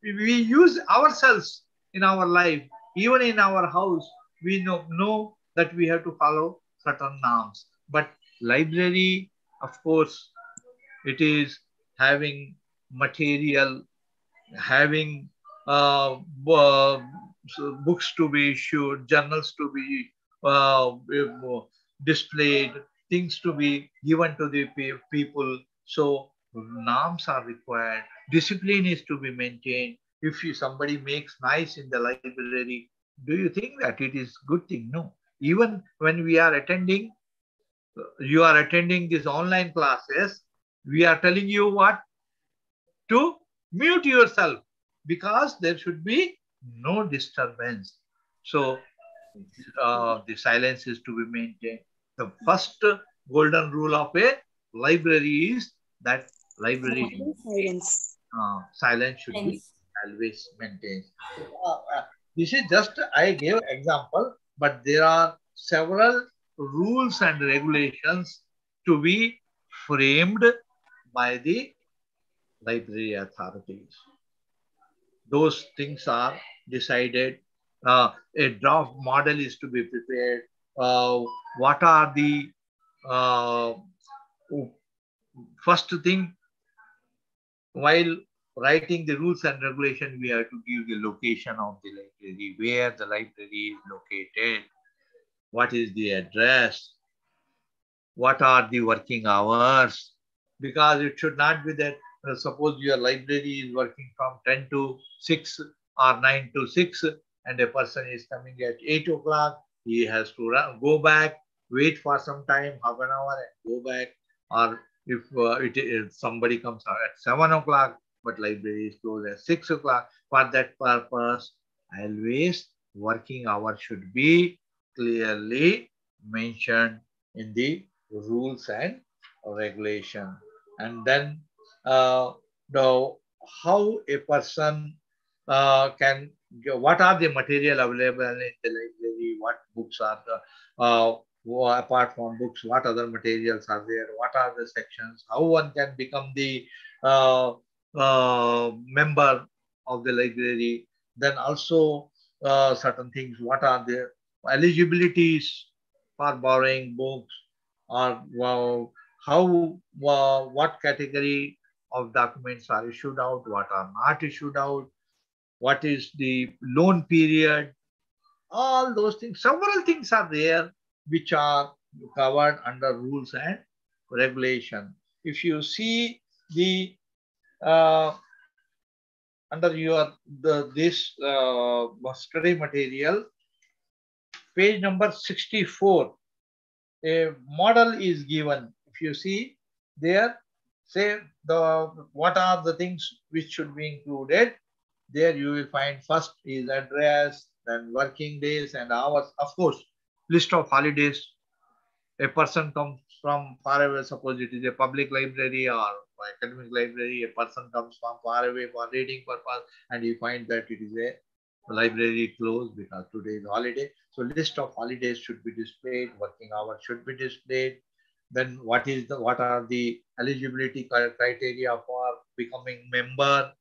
A: we use ourselves in our life. Even in our house, we know that we have to follow certain norms. But library, of course, it is having material, having books to be issued, journals to be displayed, things to be given to the people. So norms are required. Discipline is to be maintained. If somebody makes noise in the library, do you think that it is good thing? No. Even when we are attending, you are attending these online classes, we are telling you what? To mute yourself, because there should be no disturbance. So the silence is to be maintained. The first golden rule of a library is that silence should be always maintained. This is just, I gave example, but there are several rules and regulations to be framed by the library authorities. Those things are decided. A draft model is to be prepared. What are the first thing, while writing the rules and regulation, we have to give the location of the library, where the library is located, what is the address, what are the working hours, because it should not be that suppose your library is working from 10 to 6 or 9 to 6 and a person is coming at 8 o'clock, he has to go back, wait for some time, half an hour and go back. Or if somebody comes out at 7 o'clock, but library is closed at 6 o'clock, for that purpose, always working hour should be clearly mentioned in the rules and regulation. And then how a person can, what are the material available in the library, what books are apart from books, what other materials are there, what are the sections, how one can become the member of the library. Then also certain things, what are the eligibilities for borrowing books, or what category of documents are issued out, what are not issued out, what is the loan period, all those things. Several things are there which are covered under rules and regulation. If you see the under your this study material, page number 64, a model is given. If you see there, say what are the things which should be included. There you will find first is address, then working days and hours. Of course, list of holidays. A person comes from far away, suppose it is a public library or academic library, a person comes from far away for reading purpose, and you find that it is a library closed because today is holiday. So list of holidays should be displayed, working hours should be displayed. Then what are the eligibility criteria for becoming member?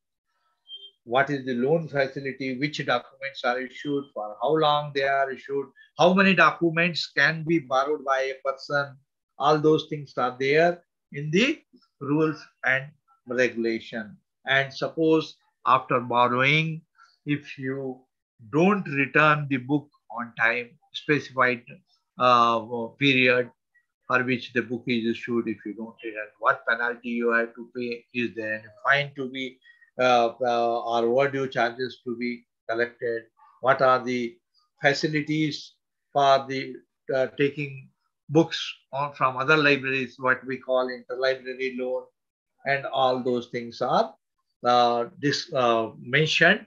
A: What is the loan facility, which documents are issued, for how long they are issued, how many documents can be borrowed by a person. All those things are there in the rules and regulation. And suppose after borrowing, if you don't return the book on time, specified period for which the book is issued, if you don't return, what penalty you have to pay, is there any fine to be or overdue charges to be collected, what are the facilities for the taking books from other libraries, what we call interlibrary loan, and all those things are mentioned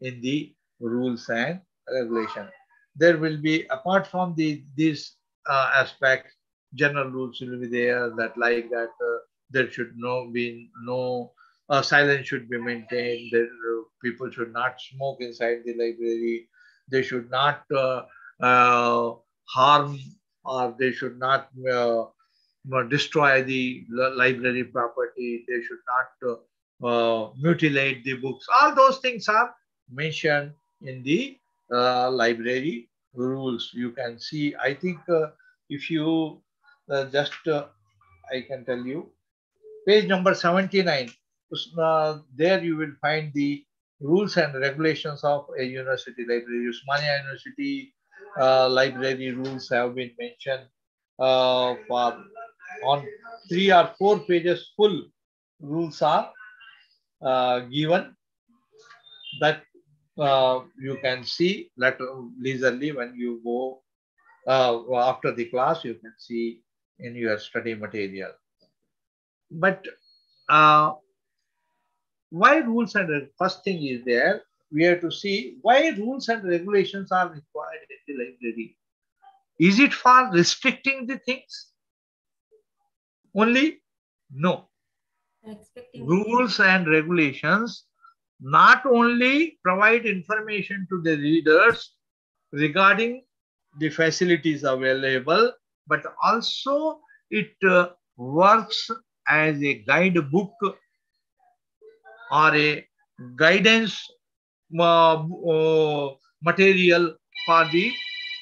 A: in the rules and regulation. There will be, apart from these aspects, general rules will be there, that like that there should be no silence should be maintained. There, people should not smoke inside the library. They should not harm, or they should not destroy the library property. They should not mutilate the books. All those things are mentioned in the library rules. You can see, I think if you I can tell you, page number 79, there you will find the rules and regulations of a university library. Usmania University library rules have been mentioned for on 3 or 4 pages. Full rules are given that you can see leisurely when you go after the class. You can see in your study material. But why rules and first thing is there, we have to see why rules and regulations are required in the library. Is it for restricting the things only? No. Rules and regulations not only provide information to the readers regarding the facilities available, but also it works as a guidebook or a guidance material for the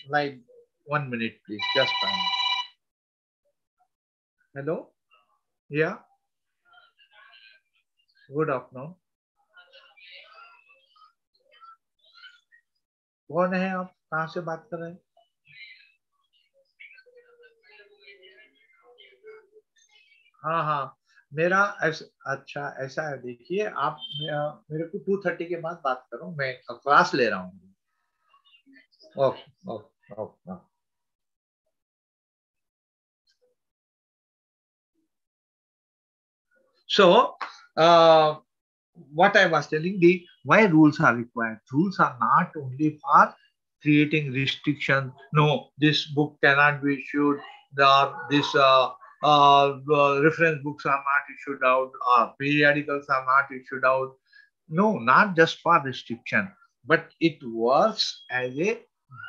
A: life. 1 minute, please. Just a minute. Hello? Yeah? Good afternoon. कौन है आप? कहाँ से बात कर रहे हैं? हाँ, मेरा अच्छा ऐसा है, देखिए आप मेरे को 2:30 के बाद बात करो, मैं क्लास ले रहा हूँ. Okay. So what I was telling, why rules are required. Rules are not only for creating restrictions. No, this book cannot be issued, reference books are not issued out, or periodicals are not issued out. No, not just for restriction, but it works as a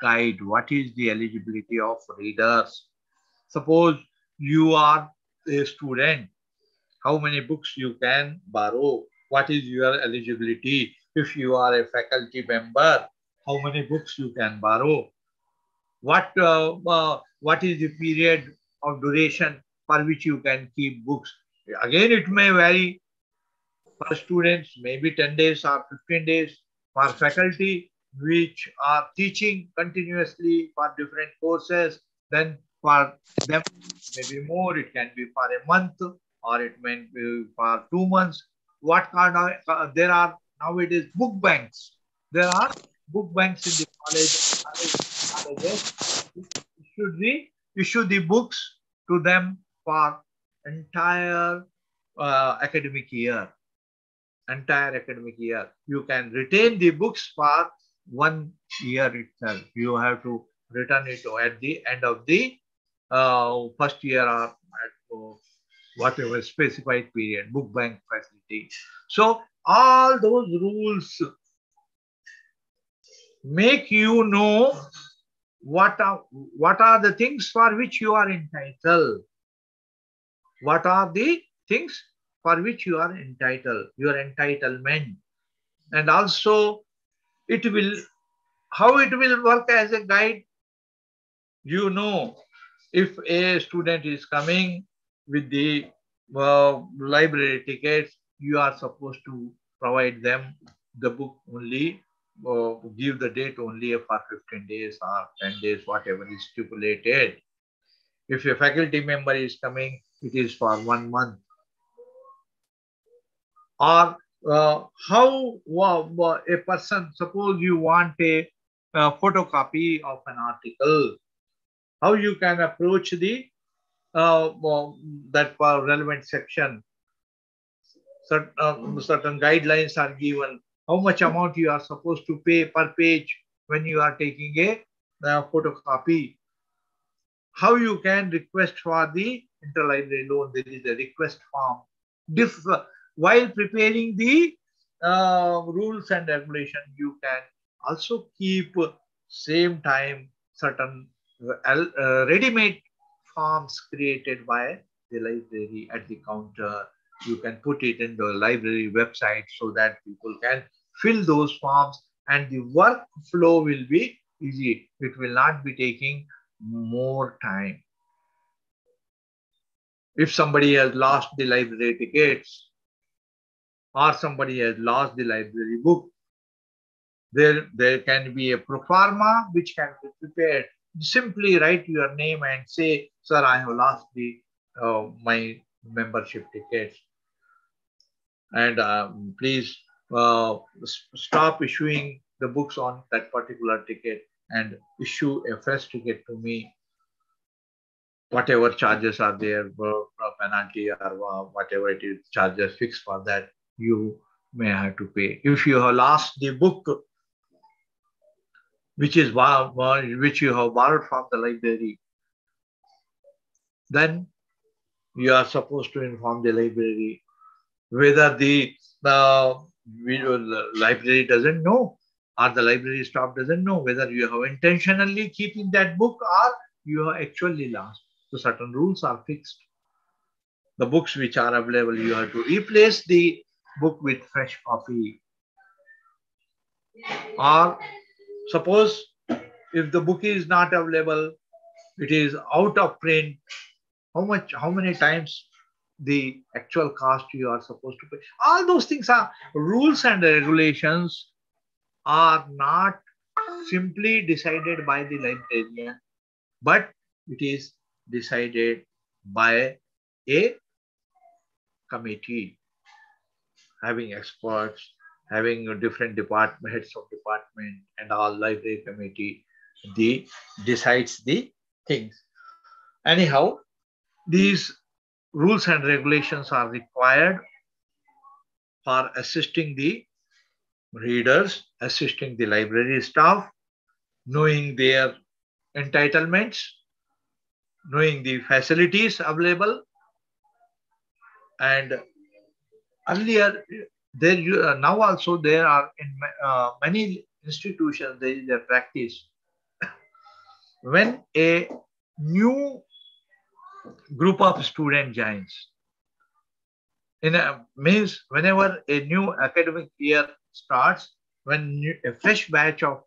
A: guide. What is the eligibility of readers? Suppose you are a student, how many books you can borrow? What is your eligibility? If you are a faculty member, how many books you can borrow? What is the period of duration for which you can keep books? Again, it may vary. For students, maybe 10 days or 15 days. For faculty, which are teaching continuously for different courses, then for them, maybe more, it can be for a month or it may be for 2 months. What kind of, there are nowadays book banks. There are book banks in the colleges. Issue the books to them for entire academic year. You can retain the books for 1 year itself. You have to return it at the end of the first year or at whatever specified period, book bank facility. So all those rules make you know what are the things for which you are entitled. What are the things for which you are entitled, your entitlement. And also how it will work as a guide. You know, if a student is coming with the library tickets, you are supposed to provide them the book only, give the date only for 15 days or 10 days, whatever is stipulated. If a faculty member is coming, it is for 1 month. Or how a person, suppose you want a photocopy of an article, how you can approach the that relevant section. Certain guidelines are given. How much amount you are supposed to pay per page when you are taking a photocopy. How you can request for the interlibrary loan. There is a request form. While preparing the rules and regulation, you can also keep same time certain ready-made forms created by the library at the counter. You can put it in the library website so that people can fill those forms and the workflow will be easy. It will not be taking more time. If somebody has lost the library tickets or somebody has lost the library book, there can be a pro forma which can be prepared. Simply write your name and say, sir, I have lost my membership tickets. And please stop issuing the books on that particular ticket and issue a fresh ticket to me. Whatever charges are there, penalty or whatever it is, charges fixed for that, you may have to pay. If you have lost the book which you have borrowed from the library, then you are supposed to inform the library. Whether the library doesn't know or the library staff doesn't know whether you have intentionally keeping that book or you have actually lost. So certain rules are fixed. The books which are available, you have to replace the book with fresh copy. Or suppose if the book is not available, it is out of print, how many times the actual cost you are supposed to pay. All those things are rules and regulations are not simply decided by the librarian, but it is decided by a committee having experts, having different heads of department and all. Library committee decides the things. Anyhow, these rules and regulations are required for assisting the readers, assisting the library staff, knowing their entitlements, knowing the facilities available. And earlier, now also there are in many institutions there is a practice when a new group of students joins. Means whenever a new academic year starts, when a fresh batch of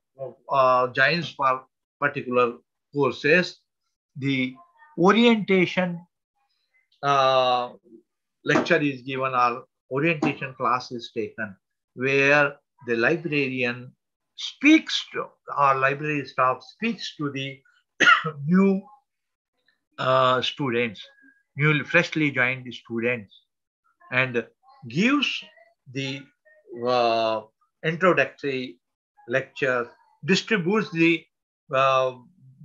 A: joins for particular courses, the orientation uh, lecture is given or orientation class is taken, where the librarian speaks to, our library staff speaks to the new students, newly freshly joined students, and gives the uh, introductory lecture, distributes the uh,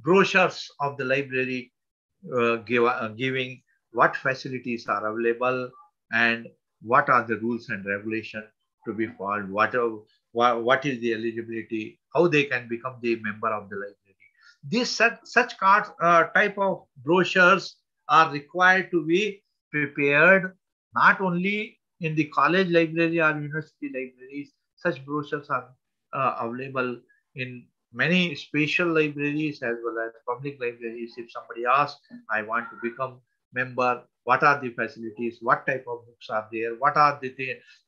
A: brochures of the library, giving what facilities are available and what are the rules and regulations to be followed, what is the eligibility, how they can become the member of the library. These such cards, type of brochures are required to be prepared not only in the college library or university libraries. Such brochures are available in many special libraries as well as public libraries. If somebody asks, I want to become member, what are the facilities, what type of books are there, what are the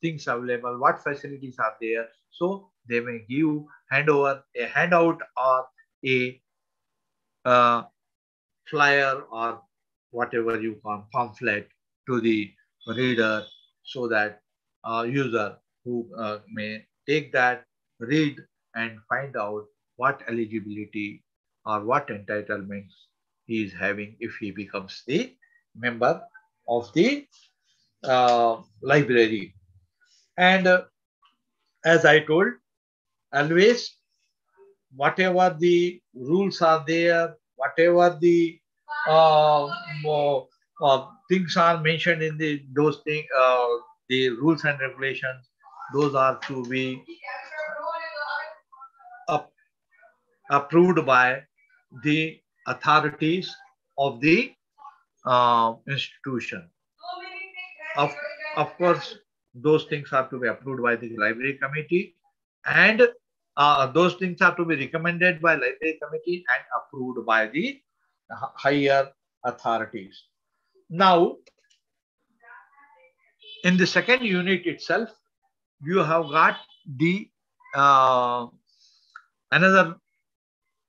A: things available, what facilities are there. So they may give a handout or a flyer or whatever you call pamphlet to the reader, so that user who may take that, read and find out what eligibility or what entitlements he is having if he becomes the member of the library. And as I told, always whatever the rules are there, whatever the uh, things are mentioned in those things, the rules and regulations, those are to be approved by the authorities of the institution. Of, of course, those things are to be approved by the library committee, and those things are to be recommended by library committee and approved by the higher authorities. Now, in the second unit itself, you have got the another,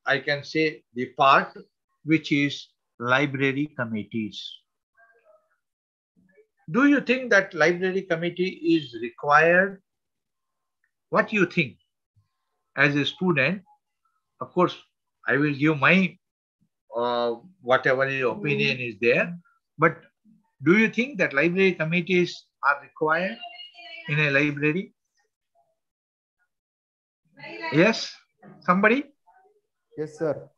A: I can say, the part which is library committees. Do you think that library committee is required? What do you think? As a student, of course, I will give my whatever opinion is there. But do you think that library committees are required in a library? Yes? Somebody?
D: Yes, sir.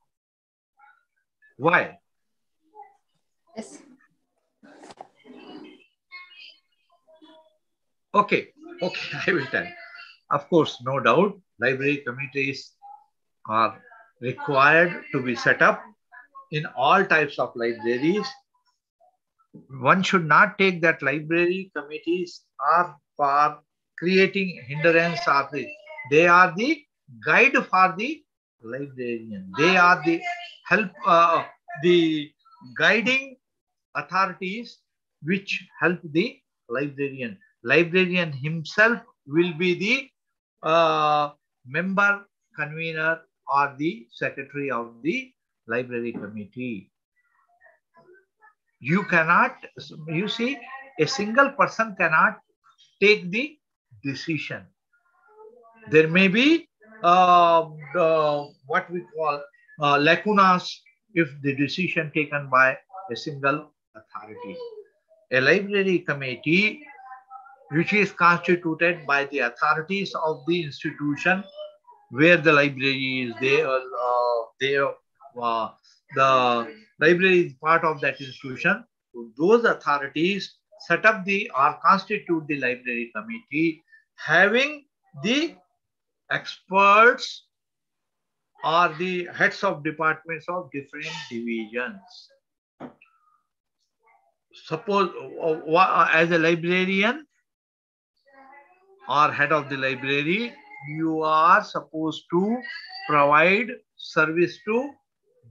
A: Why?
C: Yes.
A: Okay, I will tell. Of course, no doubt, library committees are required to be set up in all types of libraries. One should not take that library committees are for creating hindrance or they are the guide for the librarian. They are the help, the guiding authorities which help the librarian. Librarian himself will be the member, convener or the secretary of the library committee. You cannot, you see, a single person cannot take the decision. There may be what we call lacunas if the decision taken by a single authority. A library committee which is constituted by the authorities of the institution where the library is there, the library is part of that institution. Those authorities set up the or constitute the library committee, having the experts or the heads of departments of different divisions. Suppose as a librarian or head of the library, you are supposed to provide service to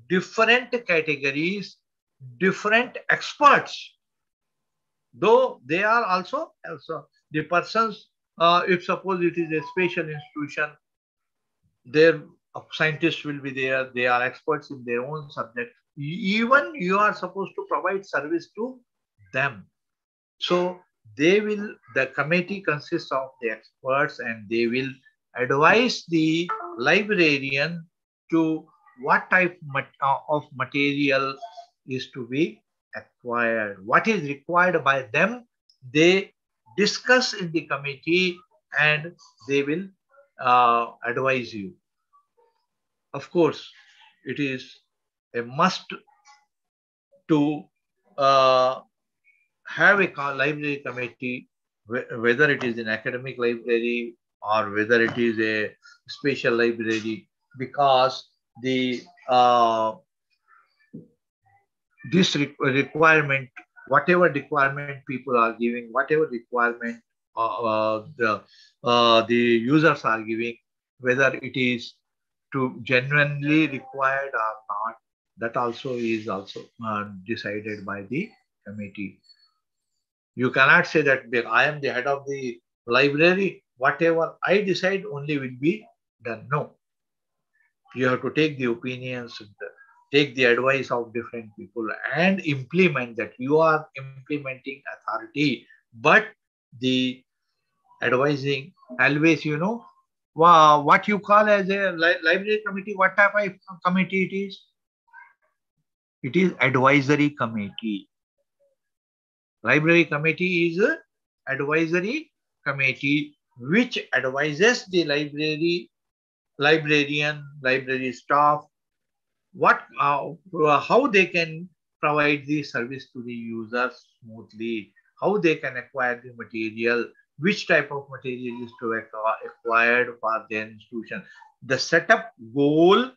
A: different categories, different experts, though they are also the persons. If suppose it is a special institution, their scientists will be there. They are experts in their own subject. Even you are supposed to provide service to them. So the committee consists of the experts, and they will advise the librarian to what type of material is to be acquired, what is required by them. They discuss in the committee, and they will advise you. Of course, it is a must to have a library committee, whether it is an academic library or whether it is a special library, because the this requirement, whatever requirement people are giving, whatever requirement the users are giving, whether it is to genuinely required or not, that also is also decided by the committee. You cannot say that I am the head of the library, whatever I decide only will be done. No. You have to take the opinions, take the advice of different people and implement that. You are implementing authority, but the advising always, what you call as a library committee, what type of committee it is? It is advisory committee. Library committee is an advisory committee which advises the librarian, library staff, how they can provide the service to the users smoothly, how they can acquire the material, which type of material is to acquired for their institution. The setup goals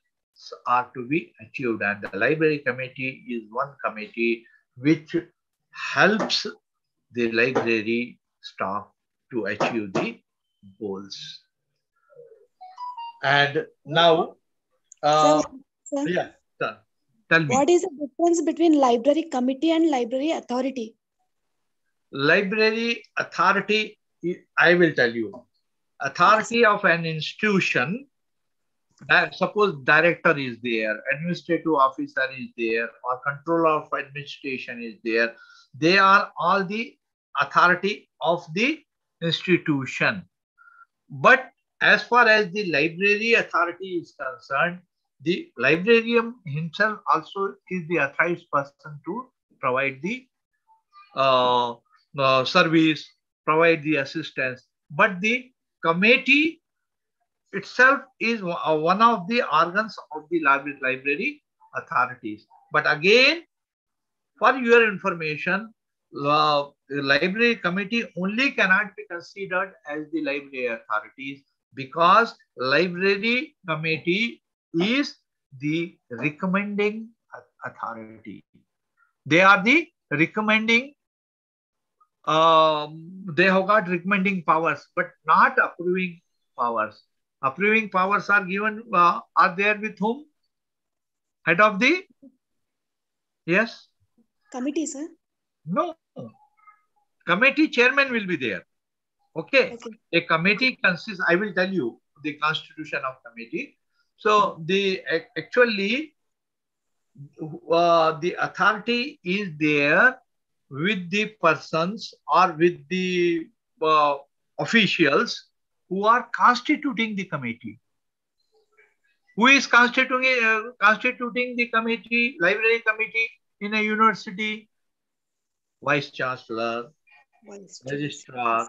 A: are to be achieved, and the library committee is one committee which helps the library staff to achieve the goals. And now,
C: Sir,
A: yeah, tell me.
C: what is the difference between library committee and library authority?
A: Library authority, I will tell you. Authority of an institution, suppose director is there, administrative officer is there, or controller of administration is there. They are all the authority of the institution. But as far as the library authority is concerned, the librarian himself also is the authorized person to provide the service, provide the assistance. But the committee itself is one of the organs of the library authorities. But again, for your information, the library committee only cannot be considered as the library authorities, because library committee is the recommending authority. They are the recommending, they have got recommending powers, but not approving powers. Approving powers are given, are there with whom? Head of the? Yes?
C: Committee, sir?
A: No. Committee chairman will be there. Okay. A committee consists, I will tell you the constitution of committee. So the actually the authority is there with the persons or with the officials who are constituting the committee. Who is constituting the committee, library committee in a university? Vice Chancellor, Registrar,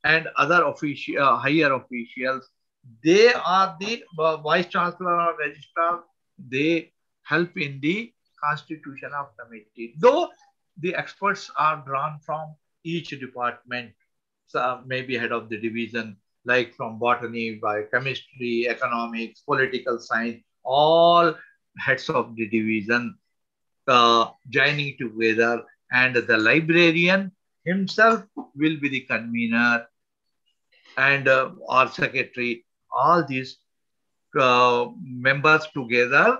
A: and other higher officials. They are the Vice Chancellor or Registrar. They help in the constitution of committee. Though the experts are drawn from each department, so maybe head of the division, like from botany, biochemistry, economics, political science, all heads of the division joining together, and the librarian himself will be the convener and or secretary. All these members together,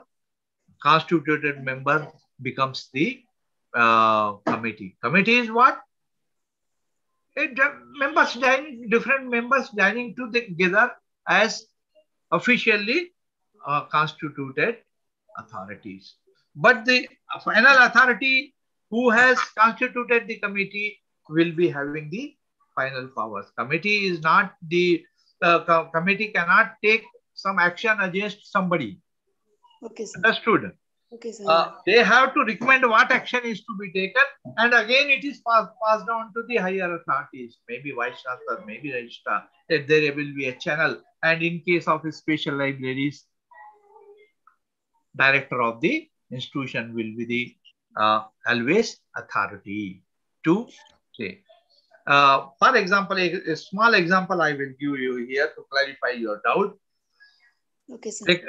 A: constituted member becomes the committee. Committee is what? Members joining, different members joining together as officially constituted authorities. But the final authority who has constituted the committee will be having the final powers. Committee is not the committee cannot take some action against somebody.
C: Okay, sir.
A: Understood?
C: Okay, sir.
A: They have to recommend what action is to be taken, and again it is passed on to the higher authorities, maybe vice chancellor, maybe registrar. There will be a channel, and in case of special libraries, director of the institution will be the always authority to say. For example, a small example I will give you here to clarify your doubt.
C: Okay, sir.
A: Like,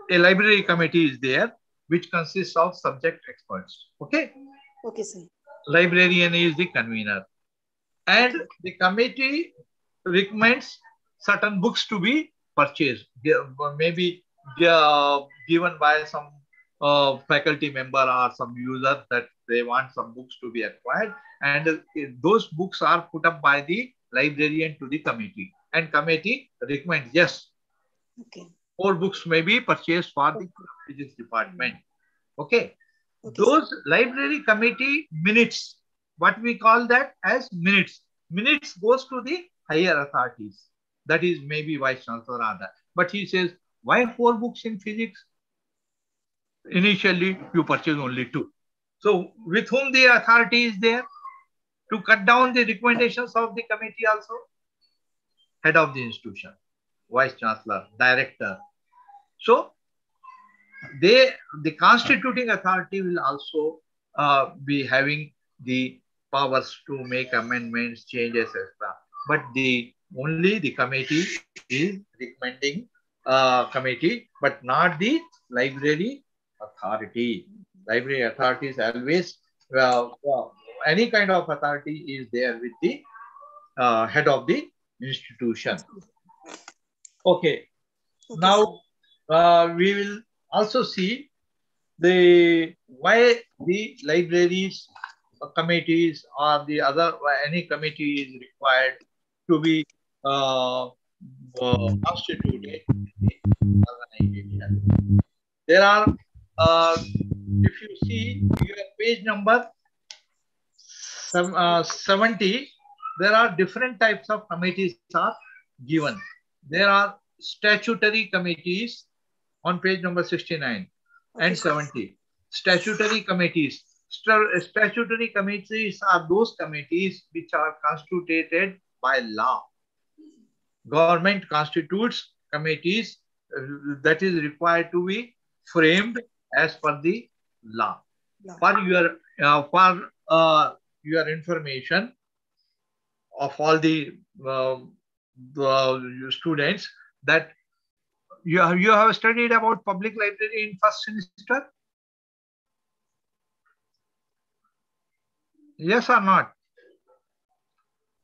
A: a library committee is there, which consists of subject experts. Okay.
C: Okay, sir.
A: Librarian is the convener, and the committee recommends certain books to be purchased, maybe given by some faculty member or some user that they want some books to be acquired, and those books are put up by the librarian to the committee, and committee recommends yes.
C: Okay.
A: 4 books may be purchased for the physics department. Okay.
C: Okay,
A: Those library committee minutes, what we call that as minutes. Minutes goes to the higher authorities. That is maybe vice chancellor or other. But he says, why 4 books in physics? Initially, you purchase only 2. So with whom the authority is there? To cut down the recommendations of the committee also? Head of the institution, vice chancellor, director. So the constituting authority will also be having the powers to make amendments, changes, etc. But only the committee is recommending committee, but not the library authority. Library authority is always any kind of authority is there with the head of the institution. Okay. Now we will also see why the libraries committees or the other any committee is required to be constituted in the organization. There are, if you see your page number 70, there are different types of committees are given. There are statutory committees on page number 69 and 70. Statutory committees. Statutory committees are those committees which are constituted by law. Government constitutes committees that is required to be framed as per the law. For your information of all the students, that you have studied about public library in first semester? Yes or not?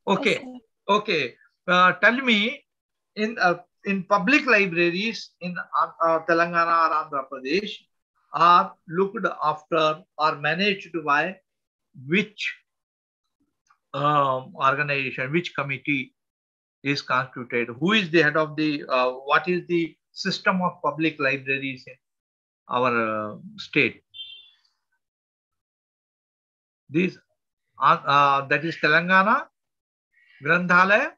A: Okay. Yes, okay. Tell me, in public libraries in Telangana or Andhra Pradesh are looked after or managed by which organization, which committee is constituted? Who is the head of the, what is the system of public libraries in our state? These that is Telangana Granthalaya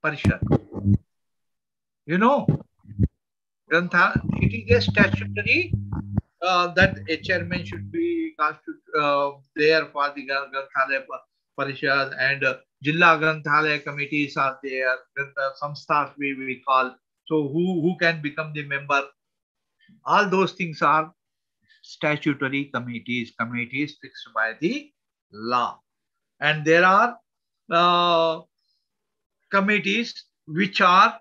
A: Parishad. You know, it is a statutory that a chairman should be there for the Granthalaya Parishad, and Jilla Granthalaya committees are there. Some staff we call. So who can become the member? All those things are statutory committees fixed by the law. And there are committees which are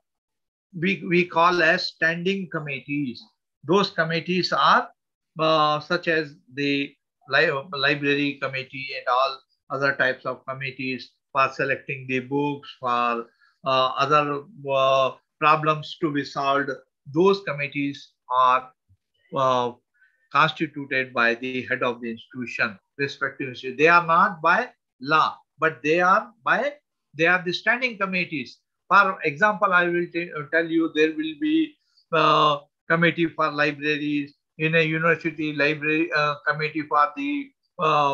A: we call as standing committees. Those committees are such as the library committee and all other types of committees for selecting the books, for other problems to be solved. Those committees are uh, constituted by the head of the institution, respective institution. They are not by law, but they are the standing committees. For example, I will tell you there will be committee for libraries in a university library, committee for the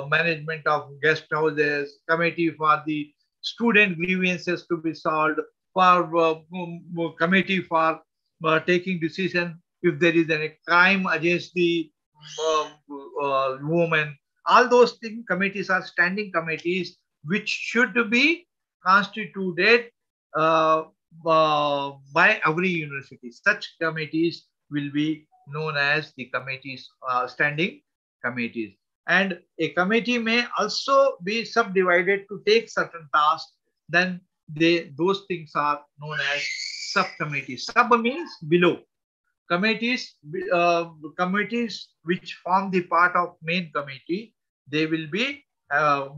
A: management of guest houses, committee for the student grievances to be solved, for committee for taking decision if there is any crime against the woman. All those things, committees are standing committees which should be constituted by every university. Such committees will be known as the committees, standing committees. And a committee may also be subdivided to take certain tasks. Then those things are known as subcommittees. Sub means below. Committees, committees which form the part of main committee, they will be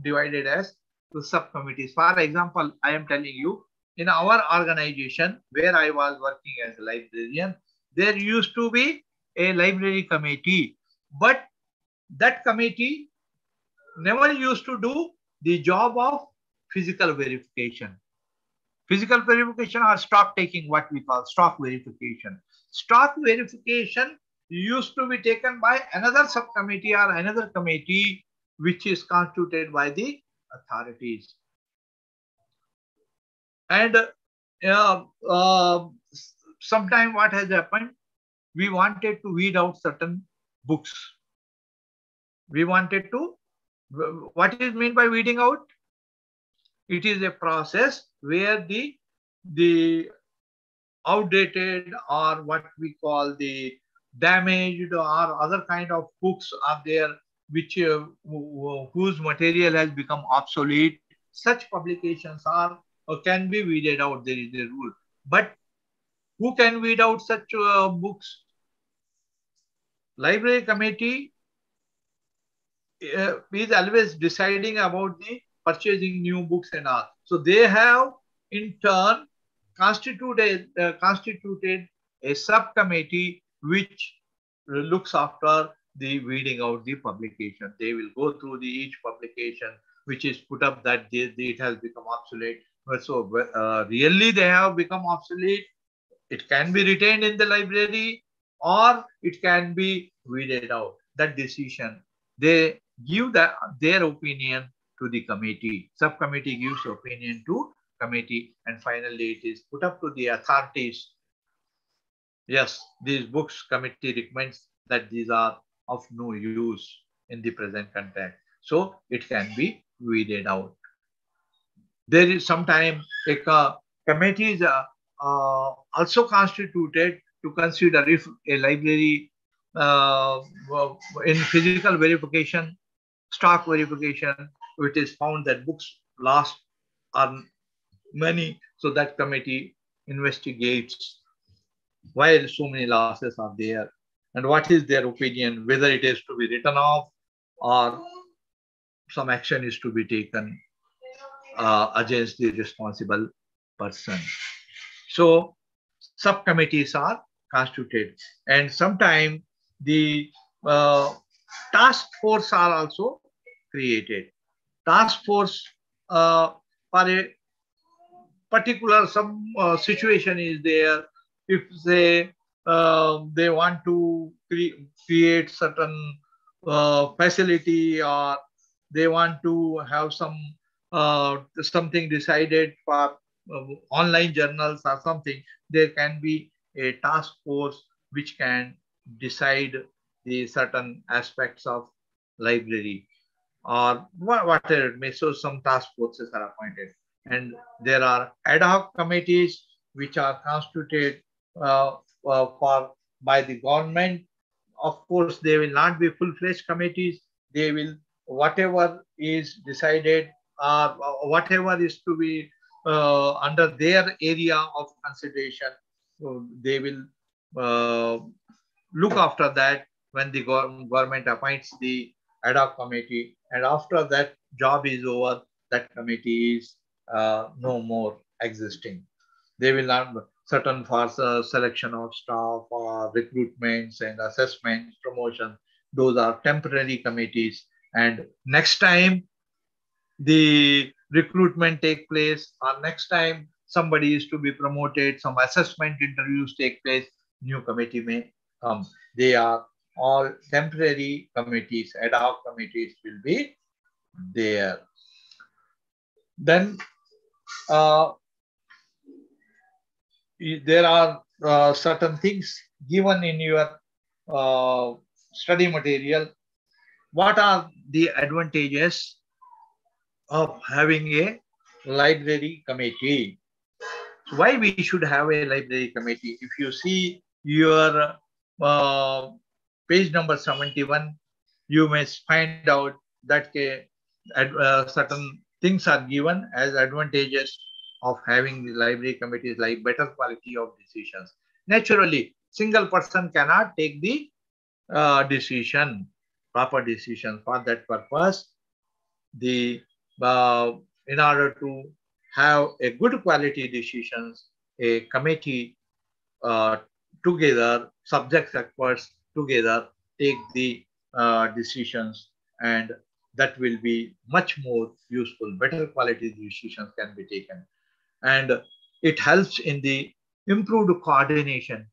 A: divided as to subcommittees. For example, I am telling you, in our organization where I was working as a librarian, there used to be a library committee, but that committee never used to do the job of physical verification. Physical verification or stock taking, what we call stock verification. Stock verification used to be taken by another subcommittee or another committee which is constituted by the authorities. And sometime what has happened, we wanted to weed out certain books. We wanted to, what is meant by weeding out? It is a process where the outdated or what we call the damaged or other kind of books are there which whose material has become obsolete. Such publications are or can be weeded out. There is a rule. But who can weed out such books? Library committee is always deciding about the purchasing new books and all. So they have in turn constituted a subcommittee which looks after the weeding out the publication. They will go through each publication which is put up that it has become obsolete. So really they have become obsolete. It can be retained in the library or it can be weeded out. That decision, they give their opinion to the committee. Subcommittee gives opinion to committee, and finally it is put up to the authorities. Yes, these books committee recommends that these are of no use in the present context. So it can be weeded out. There is sometimes a committee is also constituted to consider if a library in physical verification, stock verification, it is found that books lost are many, so that committee investigates why so many losses are there and what is their opinion, whether it is to be written off or some action is to be taken against the responsible person. So subcommittees are constituted, and sometimes the task force are also created. Task force for a particular situation is there. If they want to create certain facility or they want to have some something decided for online journals or something, there can be a task force which can decide the certain aspects of library or whatever it may. So some task forces are appointed, and there are ad hoc committees which are constituted by the government. Of course, they will not be full-fledged committees. They will, whatever is decided or whatever is to be under their area of consideration, so they will look after that when the government appoints the ad hoc committee, and after that job is over, that committee is no more existing. They will not certain for selection of staff or recruitments and assessments, promotion. Those are temporary committees. And next time the recruitment take place, or next time somebody is to be promoted, some assessment interviews take place, new committee may come. They are all temporary committees. Ad hoc committees will be there. Then there are certain things given in your study material. What are the advantages of having a library committee? So why we should have a library committee? If you see your page number 71, you may find out that certain things are given as advantages of having the library committees, like better quality of decisions. Naturally, single person cannot take the proper decision. For that purpose, the in order to have a good quality decisions, a committee together, subject experts together take the decisions, and that will be much more useful. Better quality decisions can be taken, and it helps in the improved coordination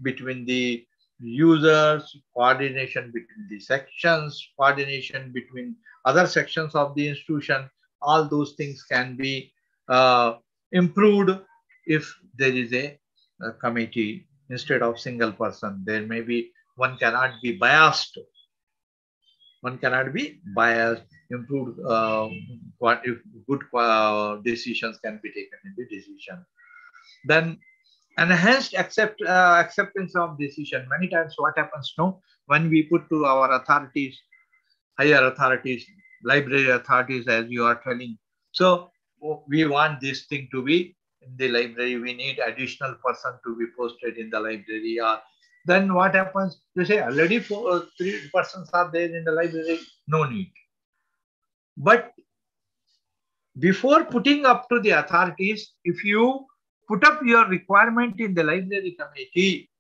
A: between the users, coordination between the sections, coordination between other sections of the institution. All those things can be improved if there is a committee instead of single person. There may be, one cannot be biased. Improved if good decisions can be taken in the decision. Then enhanced acceptance of decision. Many times what happens now, when we put to our authorities, higher authorities, library authorities, as you are telling, so we want this thing to be in the library, we need additional person to be posted in the library, or then what happens? They say already 3 persons are there in the library, no need. But before putting up to the authorities, if you put up your requirement in the library committee,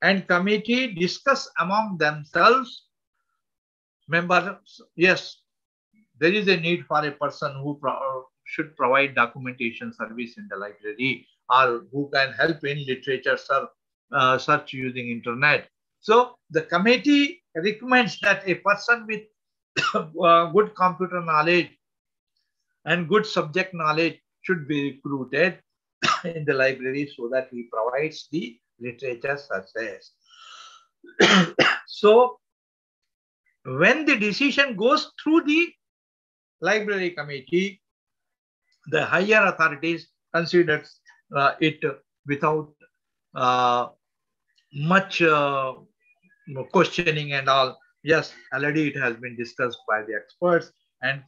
A: and committee discuss among themselves, members, yes, there is a need for a person who should provide documentation service in the library, or who can help in literature search using internet. So the committee recommends that a person with good computer knowledge and good subject knowledge should be recruited in the library, so that he provides the literature success. So when the decision goes through the library committee, the higher authorities considers it without much questioning and all. Yes, already it has been discussed by the experts, and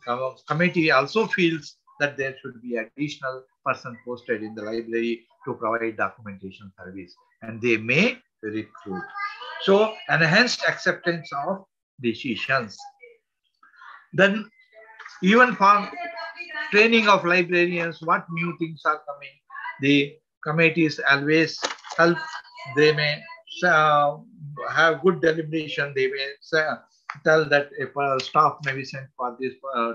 A: committee also feels that there should be additional person posted in the library to provide documentation service, and they may recruit. So enhanced acceptance of decisions. Then even for training of librarians, what new things are coming, the committees always help. They may have good deliberation. They may tell that if staff may be sent for this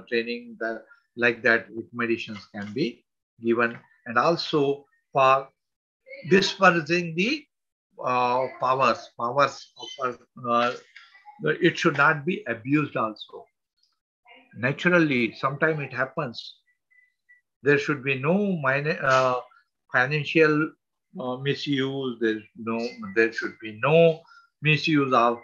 A: training, like that recommendations can be given. And also for dispersing the powers of, it should not be abused also. Naturally, sometimes it happens. There should be no financial misuse. There should be no misuse of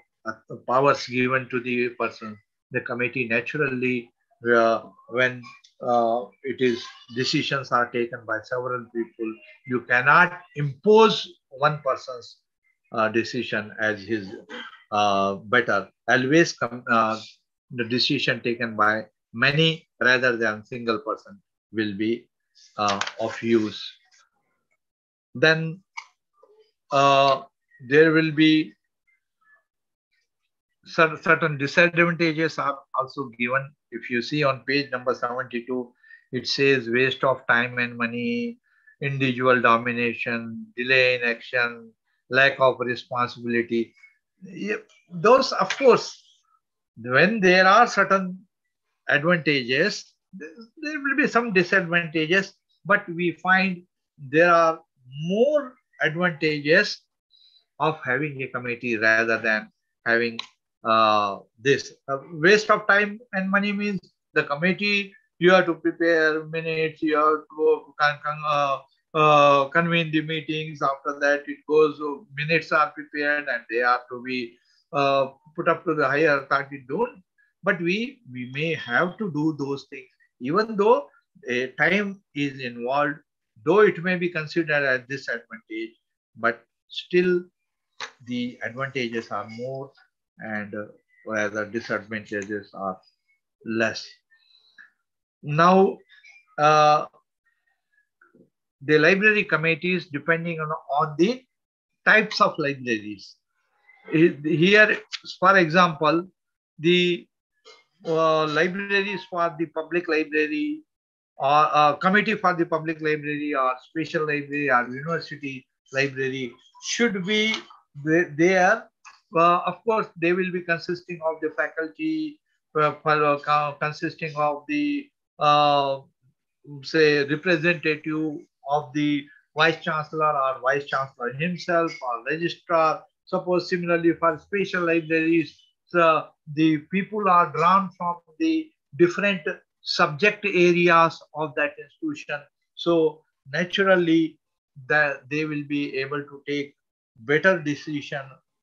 A: powers given to the person. The committee naturally, when it is decisions are taken by several people, you cannot impose one person's decision as his better. Always the decision taken by many rather than single person will be of use. Then there will be certain disadvantages are also given. If you see on page number 72, it says waste of time and money, individual domination, delay in action, lack of responsibility. Those, of course, when there are certain advantages, there will be some disadvantages, but we find there are more advantages of having a committee rather than having this. Waste of time and money means the committee, you have to prepare minutes, you have to convene the meetings. After that, it goes, minutes are prepared and they are to be put up to the higher authority. Don't, but we may have to do those things, even though a time is involved, though it may be considered as disadvantage, but still the advantages are more and where the disadvantages are less. Now, the library committees, depending on the types of libraries. Here, for example, the libraries for the public library or committee for the public library or special library or university library should be there. Of course, they will be consisting of the faculty, consisting of the say representative of the vice chancellor or vice chancellor himself or registrar. Suppose similarly for special libraries, the people are drawn from the different subject areas of that institution. So naturally, that they will be able to take better decision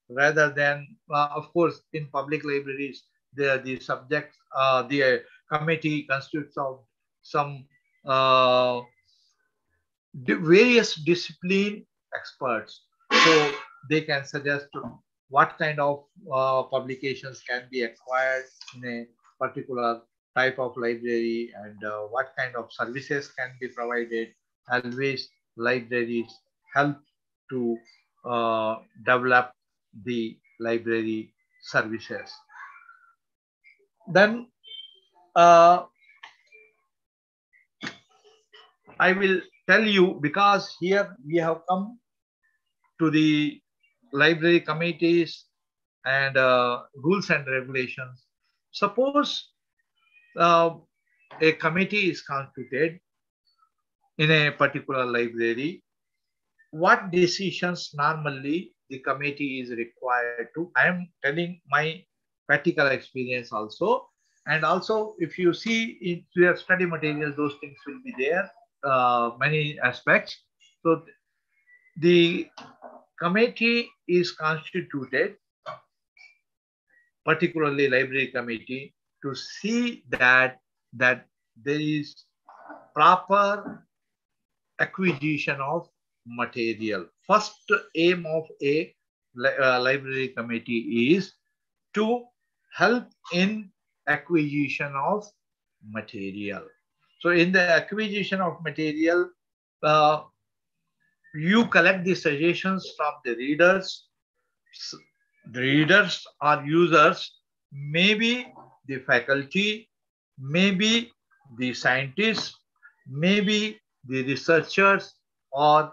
A: rather than, of course, in public libraries, the subjects, the committee constitutes of some various discipline experts. So they can suggest what kind of publications can be acquired in a particular type of library and what kind of services can be provided. Always libraries help to develop the library services. Then I will tell you, because here we have come to the library committees and rules and regulations. Suppose a committee is constituted in a particular library. What decisions normally the committee is required to? I am telling my practical experience also. And also, if you see in your study materials, those things will be there, many aspects. So the committee is constituted, particularly library committee, to see that there is proper acquisition of material. First aim of a library committee is to help in acquisition of material. So in the acquisition of material, you collect the suggestions from the readers. The readers or users, maybe the faculty, maybe the scientists, maybe the researchers, or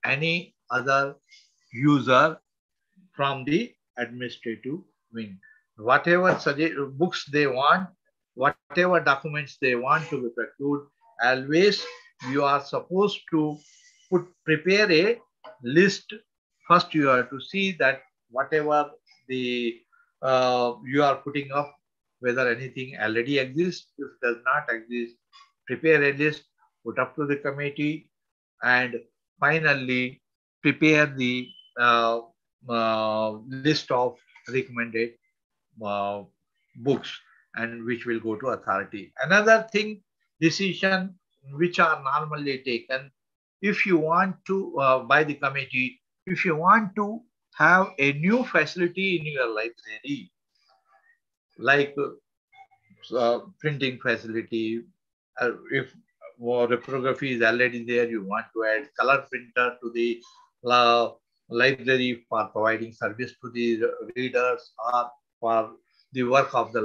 A: any other user from the administrative wing. Whatever books they want, whatever documents they want to be procured, always you are supposed to prepare a list. First, you have to see that whatever the you are putting up, whether anything already exists. If it does not exist, prepare a list, put up to the committee, and finally prepare the list of recommended books, and which will go to authority. Another thing, decision which are normally taken, if you want to, by the committee, if you want to have a new facility in your library, like printing facility, if reprography is already there, you want to add color printer to the library for providing service to the readers, or for the work of the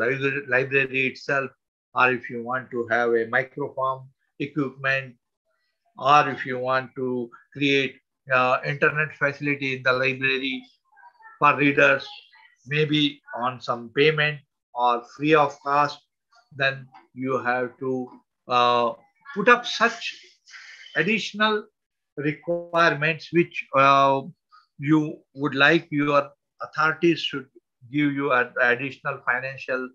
A: library itself, or if you want to have a microform equipment, or if you want to create internet facility in the library for readers, maybe on some payment or free of cost, then you have to put up such additional requirements which you would like your authorities should give you additional financial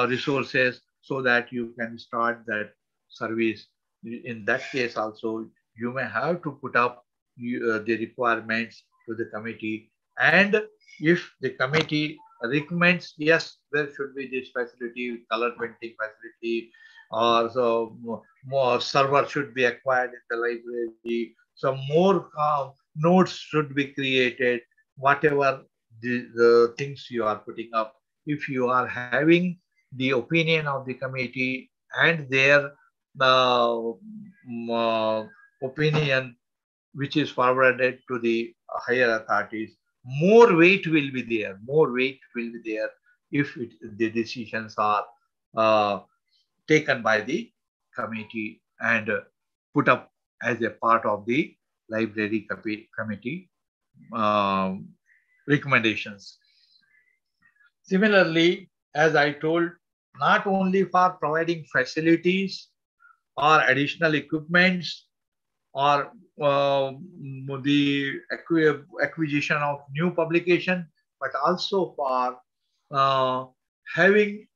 A: resources so that you can start that service. In that case also, you may have to put up the requirements to the committee. And if the committee recommends, yes, there should be this facility, color printing facility, or so more server should be acquired in the library, some more nodes should be created, whatever the things you are putting up. If you are having the opinion of the committee and their opinion which is forwarded to the higher authorities, more weight will be there. More weight will be there if the decisions are taken by the committee and put up as a part of the library committee recommendations. Similarly, as I told, not only for providing facilities or additional equipments or the acquisition of new publication, but also for having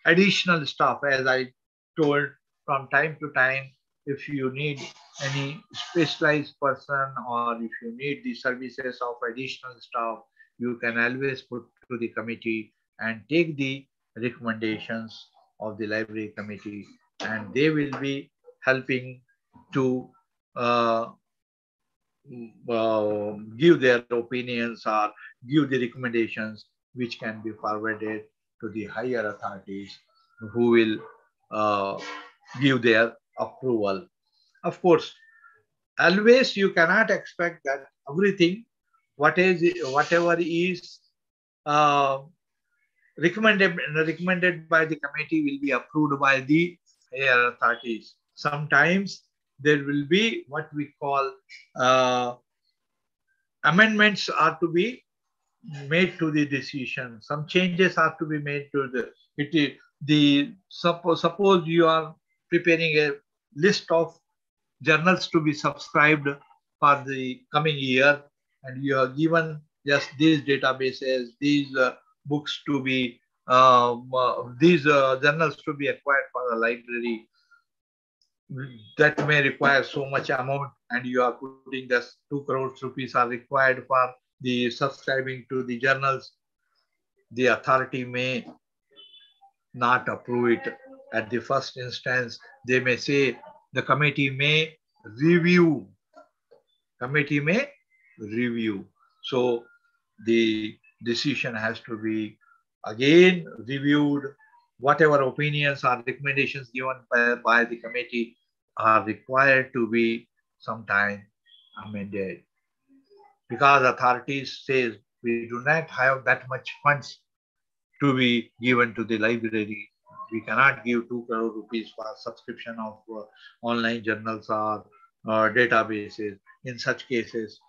A: additional stuff. As I told, from time to time, if you need any specialized person or if you need the services of additional staff, you can always put to the committee and take the recommendations of the library committee, and they will be helping to give their opinions or give the recommendations which can be forwarded to the higher authorities who will give their approval. Of course, always you cannot expect that everything, whatever is recommended by the committee will be approved by the higher authorities. Sometimes there will be what we call amendments are to be made to the decision. Some changes are to be made to suppose you are preparing a list of journals to be subscribed for the coming year, and you are given just these databases, these books to be, these journals to be acquired for the library. That may require so much amount, and you are putting this 2 crores rupees are required for the subscribing to the journals. The authority may not approve it at the first instance. They may say the committee may review. Committee may review. So the decision has to be again reviewed. Whatever opinions or recommendations given by the committee are required to be sometime amended. Because authorities say we do not have that much funds to be given to the library. We cannot give 2 crore rupees for subscription of online journals or databases. In such cases,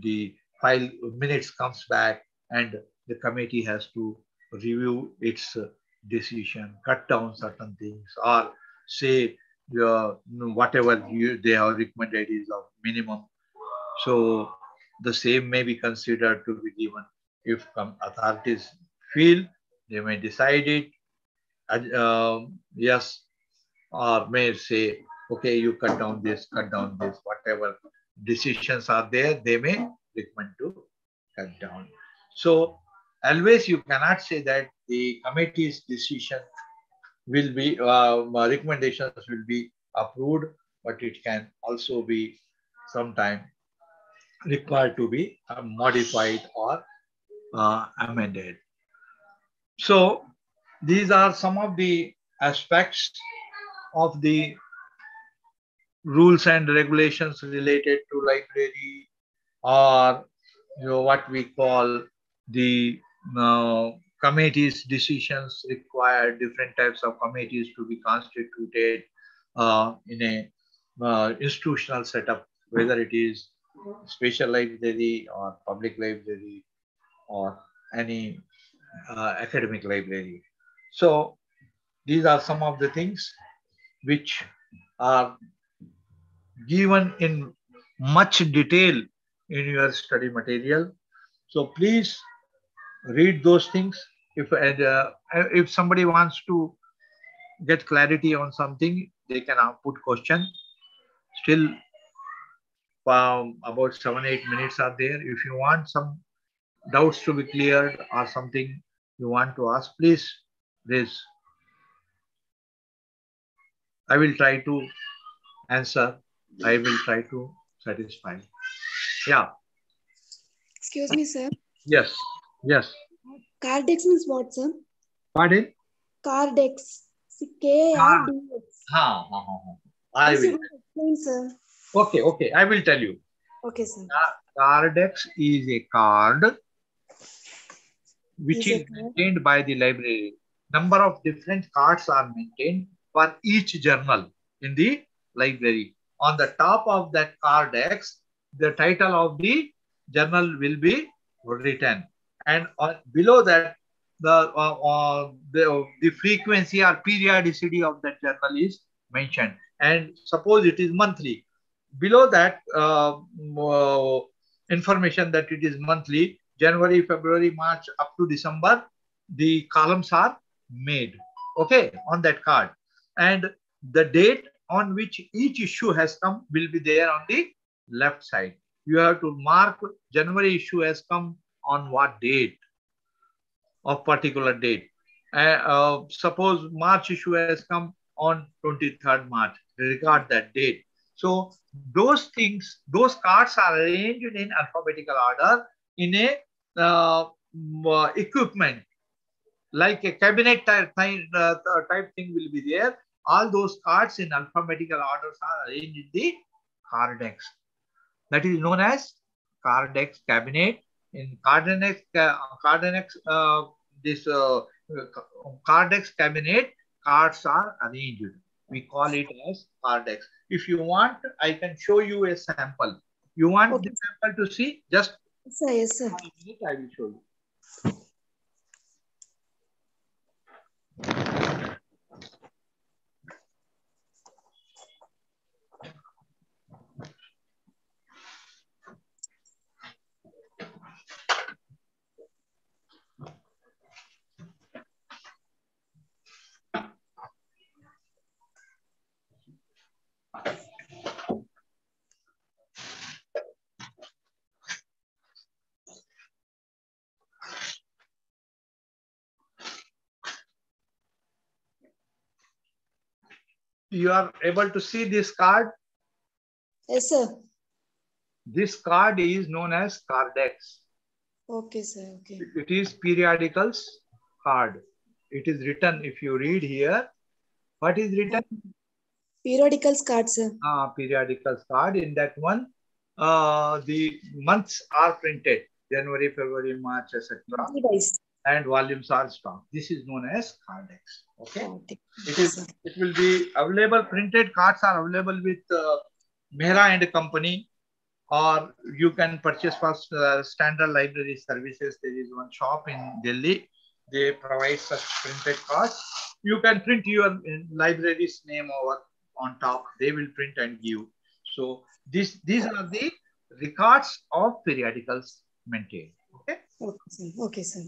A: the file minutes comes back and the committee has to review its decision, cut down certain things, or say whatever they have recommended is of minimum. So the same may be considered to be given. If authorities feel, they may decide it, yes, or may say, okay, you cut down this, whatever decisions are there, they may recommend to cut down. So always you cannot say that the committee's decision will be, recommendations will be approved, but it can also be sometime required to be modified or amended. So these are some of the aspects of the rules and regulations related to library or what we call the committees decisions require different types of committees to be constituted in a institutional setup, whether it is special library or public library or any academic library. So these are some of the things which are given in much detail in your study material. So please read those things. If somebody wants to get clarity on something, they can put question. Still about 7-8 minutes are there. If you want some doubts to be cleared or something you want to ask, please raise. I will try to answer. I will try to satisfy. Yeah.
C: Excuse me, sir.
A: Yes. Yes.
C: Cardex means what, sir?
A: Pardon?
C: Cardex. K-R-D-X.
A: I will
C: explain, sir.
A: Okay. I will tell you.
C: Okay, sir.
A: Cardex is a card which is maintained by the library. Number of different cards are maintained for each journal in the library. On the top of that cardex, the title of the journal will be written, and below that, the frequency or periodicity of that journal is mentioned. And suppose it is monthly, below that information that it is monthly, January, February, March up to December, the columns are made, okay, on that card. And the date on which each issue has come will be there on the left side. You have to mark January issue has come on what date, of particular date. Suppose March issue has come on 23rd March, regard that date. So those things, those cards are arranged in alphabetical order in a equipment, like a cabinet type thing will be there. All those cards in alphabetical orders are arranged in the cardex. That is known as cardex cabinet. In cardex cabinet, cards are arranged. We call it as cardex. If you want, I can show you a sample. You want the sample to see? Just
C: yes, sir.
A: I will show you. You are able to see this card?
C: Yes, sir.
A: This card is known as cardex.
C: Okay, sir. Okay.
A: It is periodicals card. It is written, if you read here, what is written?
C: Periodicals card, sir.
A: Periodicals card. In that one, the months are printed, January, February, March, etc. And volumes are stocked. This is known as cardex. Okay. It will be available. Printed cards are available with Mehra and Company, or you can purchase for Standard Library Services. There is one shop in Delhi. They provide such printed cards. You can print your library's name over on top. They will print and give. So these are the records of periodicals maintained. Okay.
C: Okay, sir. Okay, sir.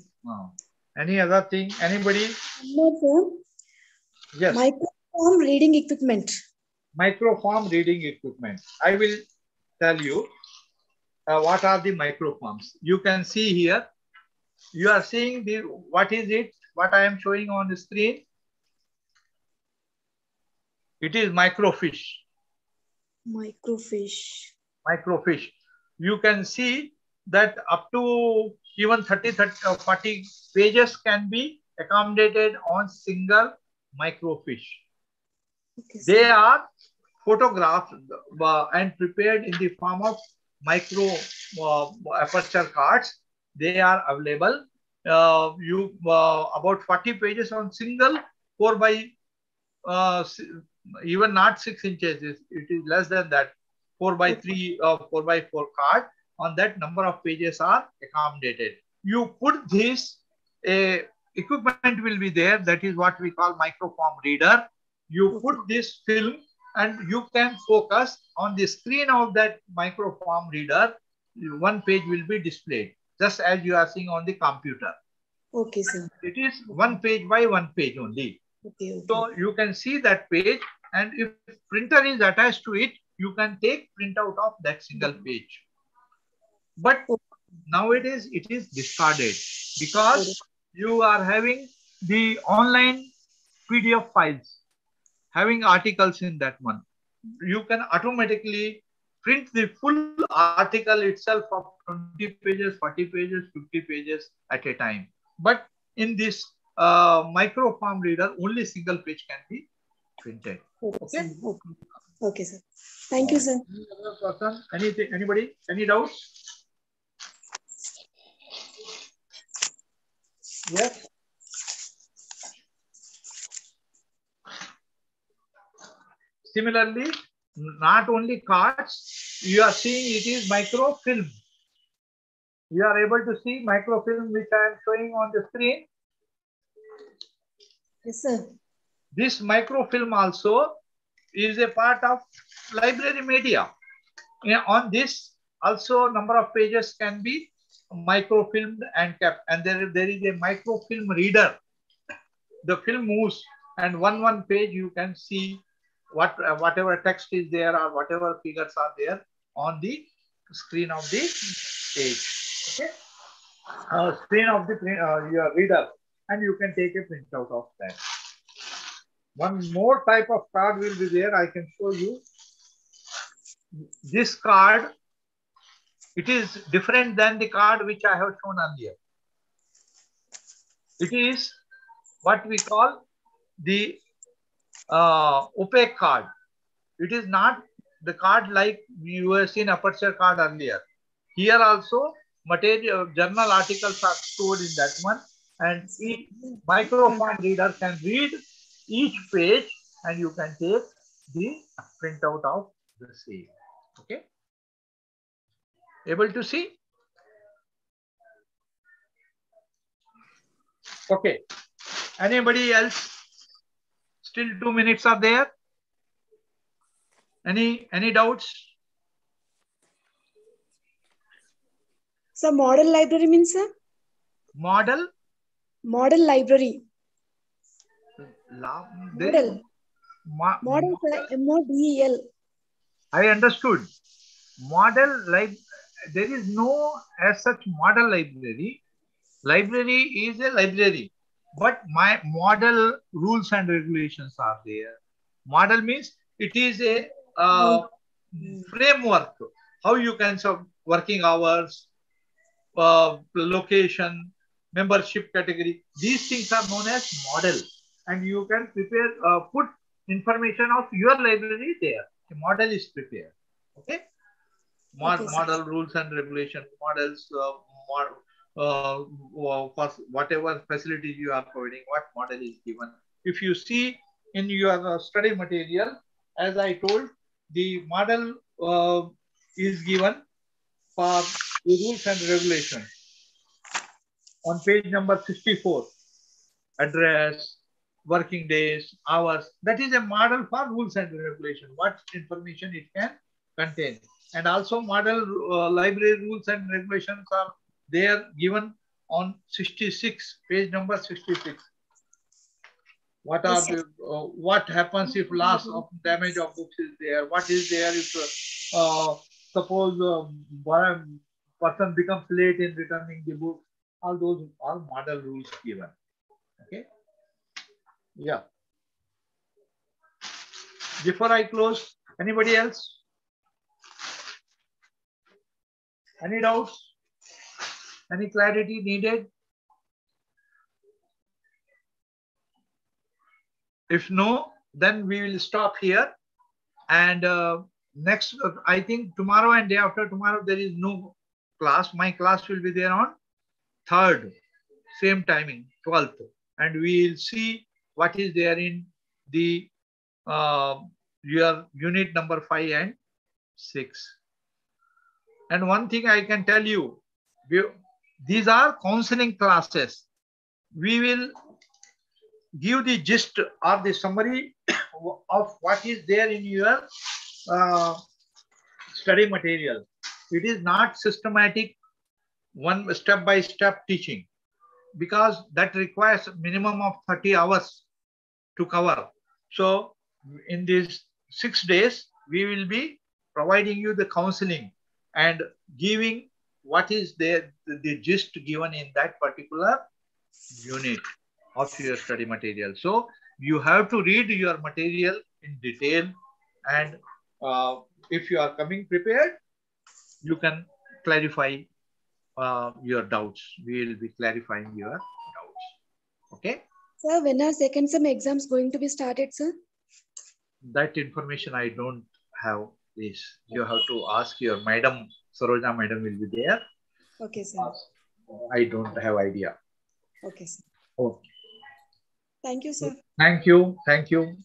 A: Any other thing? Anybody?
C: No, sir. Yes. Microform reading equipment.
A: Microform reading equipment. I will tell you what are the microforms. You can see here. You are seeing the what is it? What I am showing on the screen. It is microfiche.
C: Microfiche.
A: Microfiche. You can see that up to even 30, 40 pages can be accommodated on single microfiche. Okay, they are photographed and prepared in the form of microfiche. aperture cards. They are available. About 40 pages on single 4 by even not 6 inches. It is less than that. 4 by 3 or 4 by 4 card. On that, number of pages are accommodated. You put this, equipment will be there. That is what we call microform reader. You put this film and you can focus on the screen of that microform reader. One page will be displayed, just as you are seeing on the computer.
C: Okay, sir.
A: It is one page by one page only.
C: Okay.
A: So you can see that page, and if printer is attached to it, you can take printout of that single page. But nowadays it is discarded because you are having the online PDF files, having articles in that one. You can automatically print the full article itself of 20 pages, 40 pages, 50 pages at a time. But in this microform reader, only single page can be printed. Okay.
C: Okay, sir. Thank you, sir.
A: Any other person? Anything? Anybody? Any doubts? Yes. Similarly, not only cards, you are seeing it is microfilm. You are able to see microfilm which I am showing on the screen.
C: Yes, sir.
A: This microfilm also is a part of library media. On this also number of pages can be microfilmed and kept, and there is a microfilm reader. The film moves, and one page you can see whatever text is there or whatever figures are there on the screen of the page. Okay, screen of the your reader, and you can take a printout of that. One more type of card will be there. I can show you. This card, it is different than the card which I have shown earlier. It is what we call the opaque card. It is not the card like you have seen aperture card earlier. Here also material journal articles are stored in that one, and each microform reader can read each page, and you can take the printout of the same. Okay, able to see? Okay, anybody else? Still 2 minutes are there. Any doubts?
C: So model library means, sir?
A: Model?
C: Model library.
A: Model,
C: sir. MODEL.
A: I understood. Model, like there is no as such model library. Library is a library, but my model rules and regulations are there. Model means it is a framework. How you can serve working hours, location, membership category. These things are known as model, and you can prepare, put information of your library there. The model is prepared. Okay. Model rules and regulation, models, whatever facilities you are providing, what model is given. If you see in your study material, as I told, the model is given for the rules and regulations on page number 64. Address, working days, hours. That is a model for rules and regulation. What information it can contain. And also model library rules and regulations are there given on 66, page number 66. What are the, what happens if loss of damage of books is there? What is there if suppose one person becomes late in returning the book? All those are model rules given. Okay. Yeah. Before I close, anybody else? Any doubts? Any clarity needed? If no, then we will stop here. And next, I think tomorrow and day after tomorrow, there is no class. My class will be there on 3rd, same timing, 12th. And we will see what is there in the your unit number 5 and 6. And one thing I can tell you, these are counseling classes. We will give the gist or the summary of what is there in your study material. It is not systematic, one step-by-step teaching, because that requires minimum of 30 hours to cover. So in these 6 days, we will be providing you the counseling and giving what is there, the gist given in that particular unit of your study material. So you have to read your material in detail, and if you are coming prepared, you can clarify your doubts. We will be clarifying your doubts. Okay?
C: Sir, when are second sem exams going to be started, sir?
A: That information I don't have. This you have to ask your madam. Sarojana madam will be there.
C: Okay, sir.
A: I don't have idea.
C: Okay, sir.
A: Okay.
C: Thank you, sir.
A: Thank you. Thank you.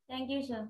B: Thank you, sir.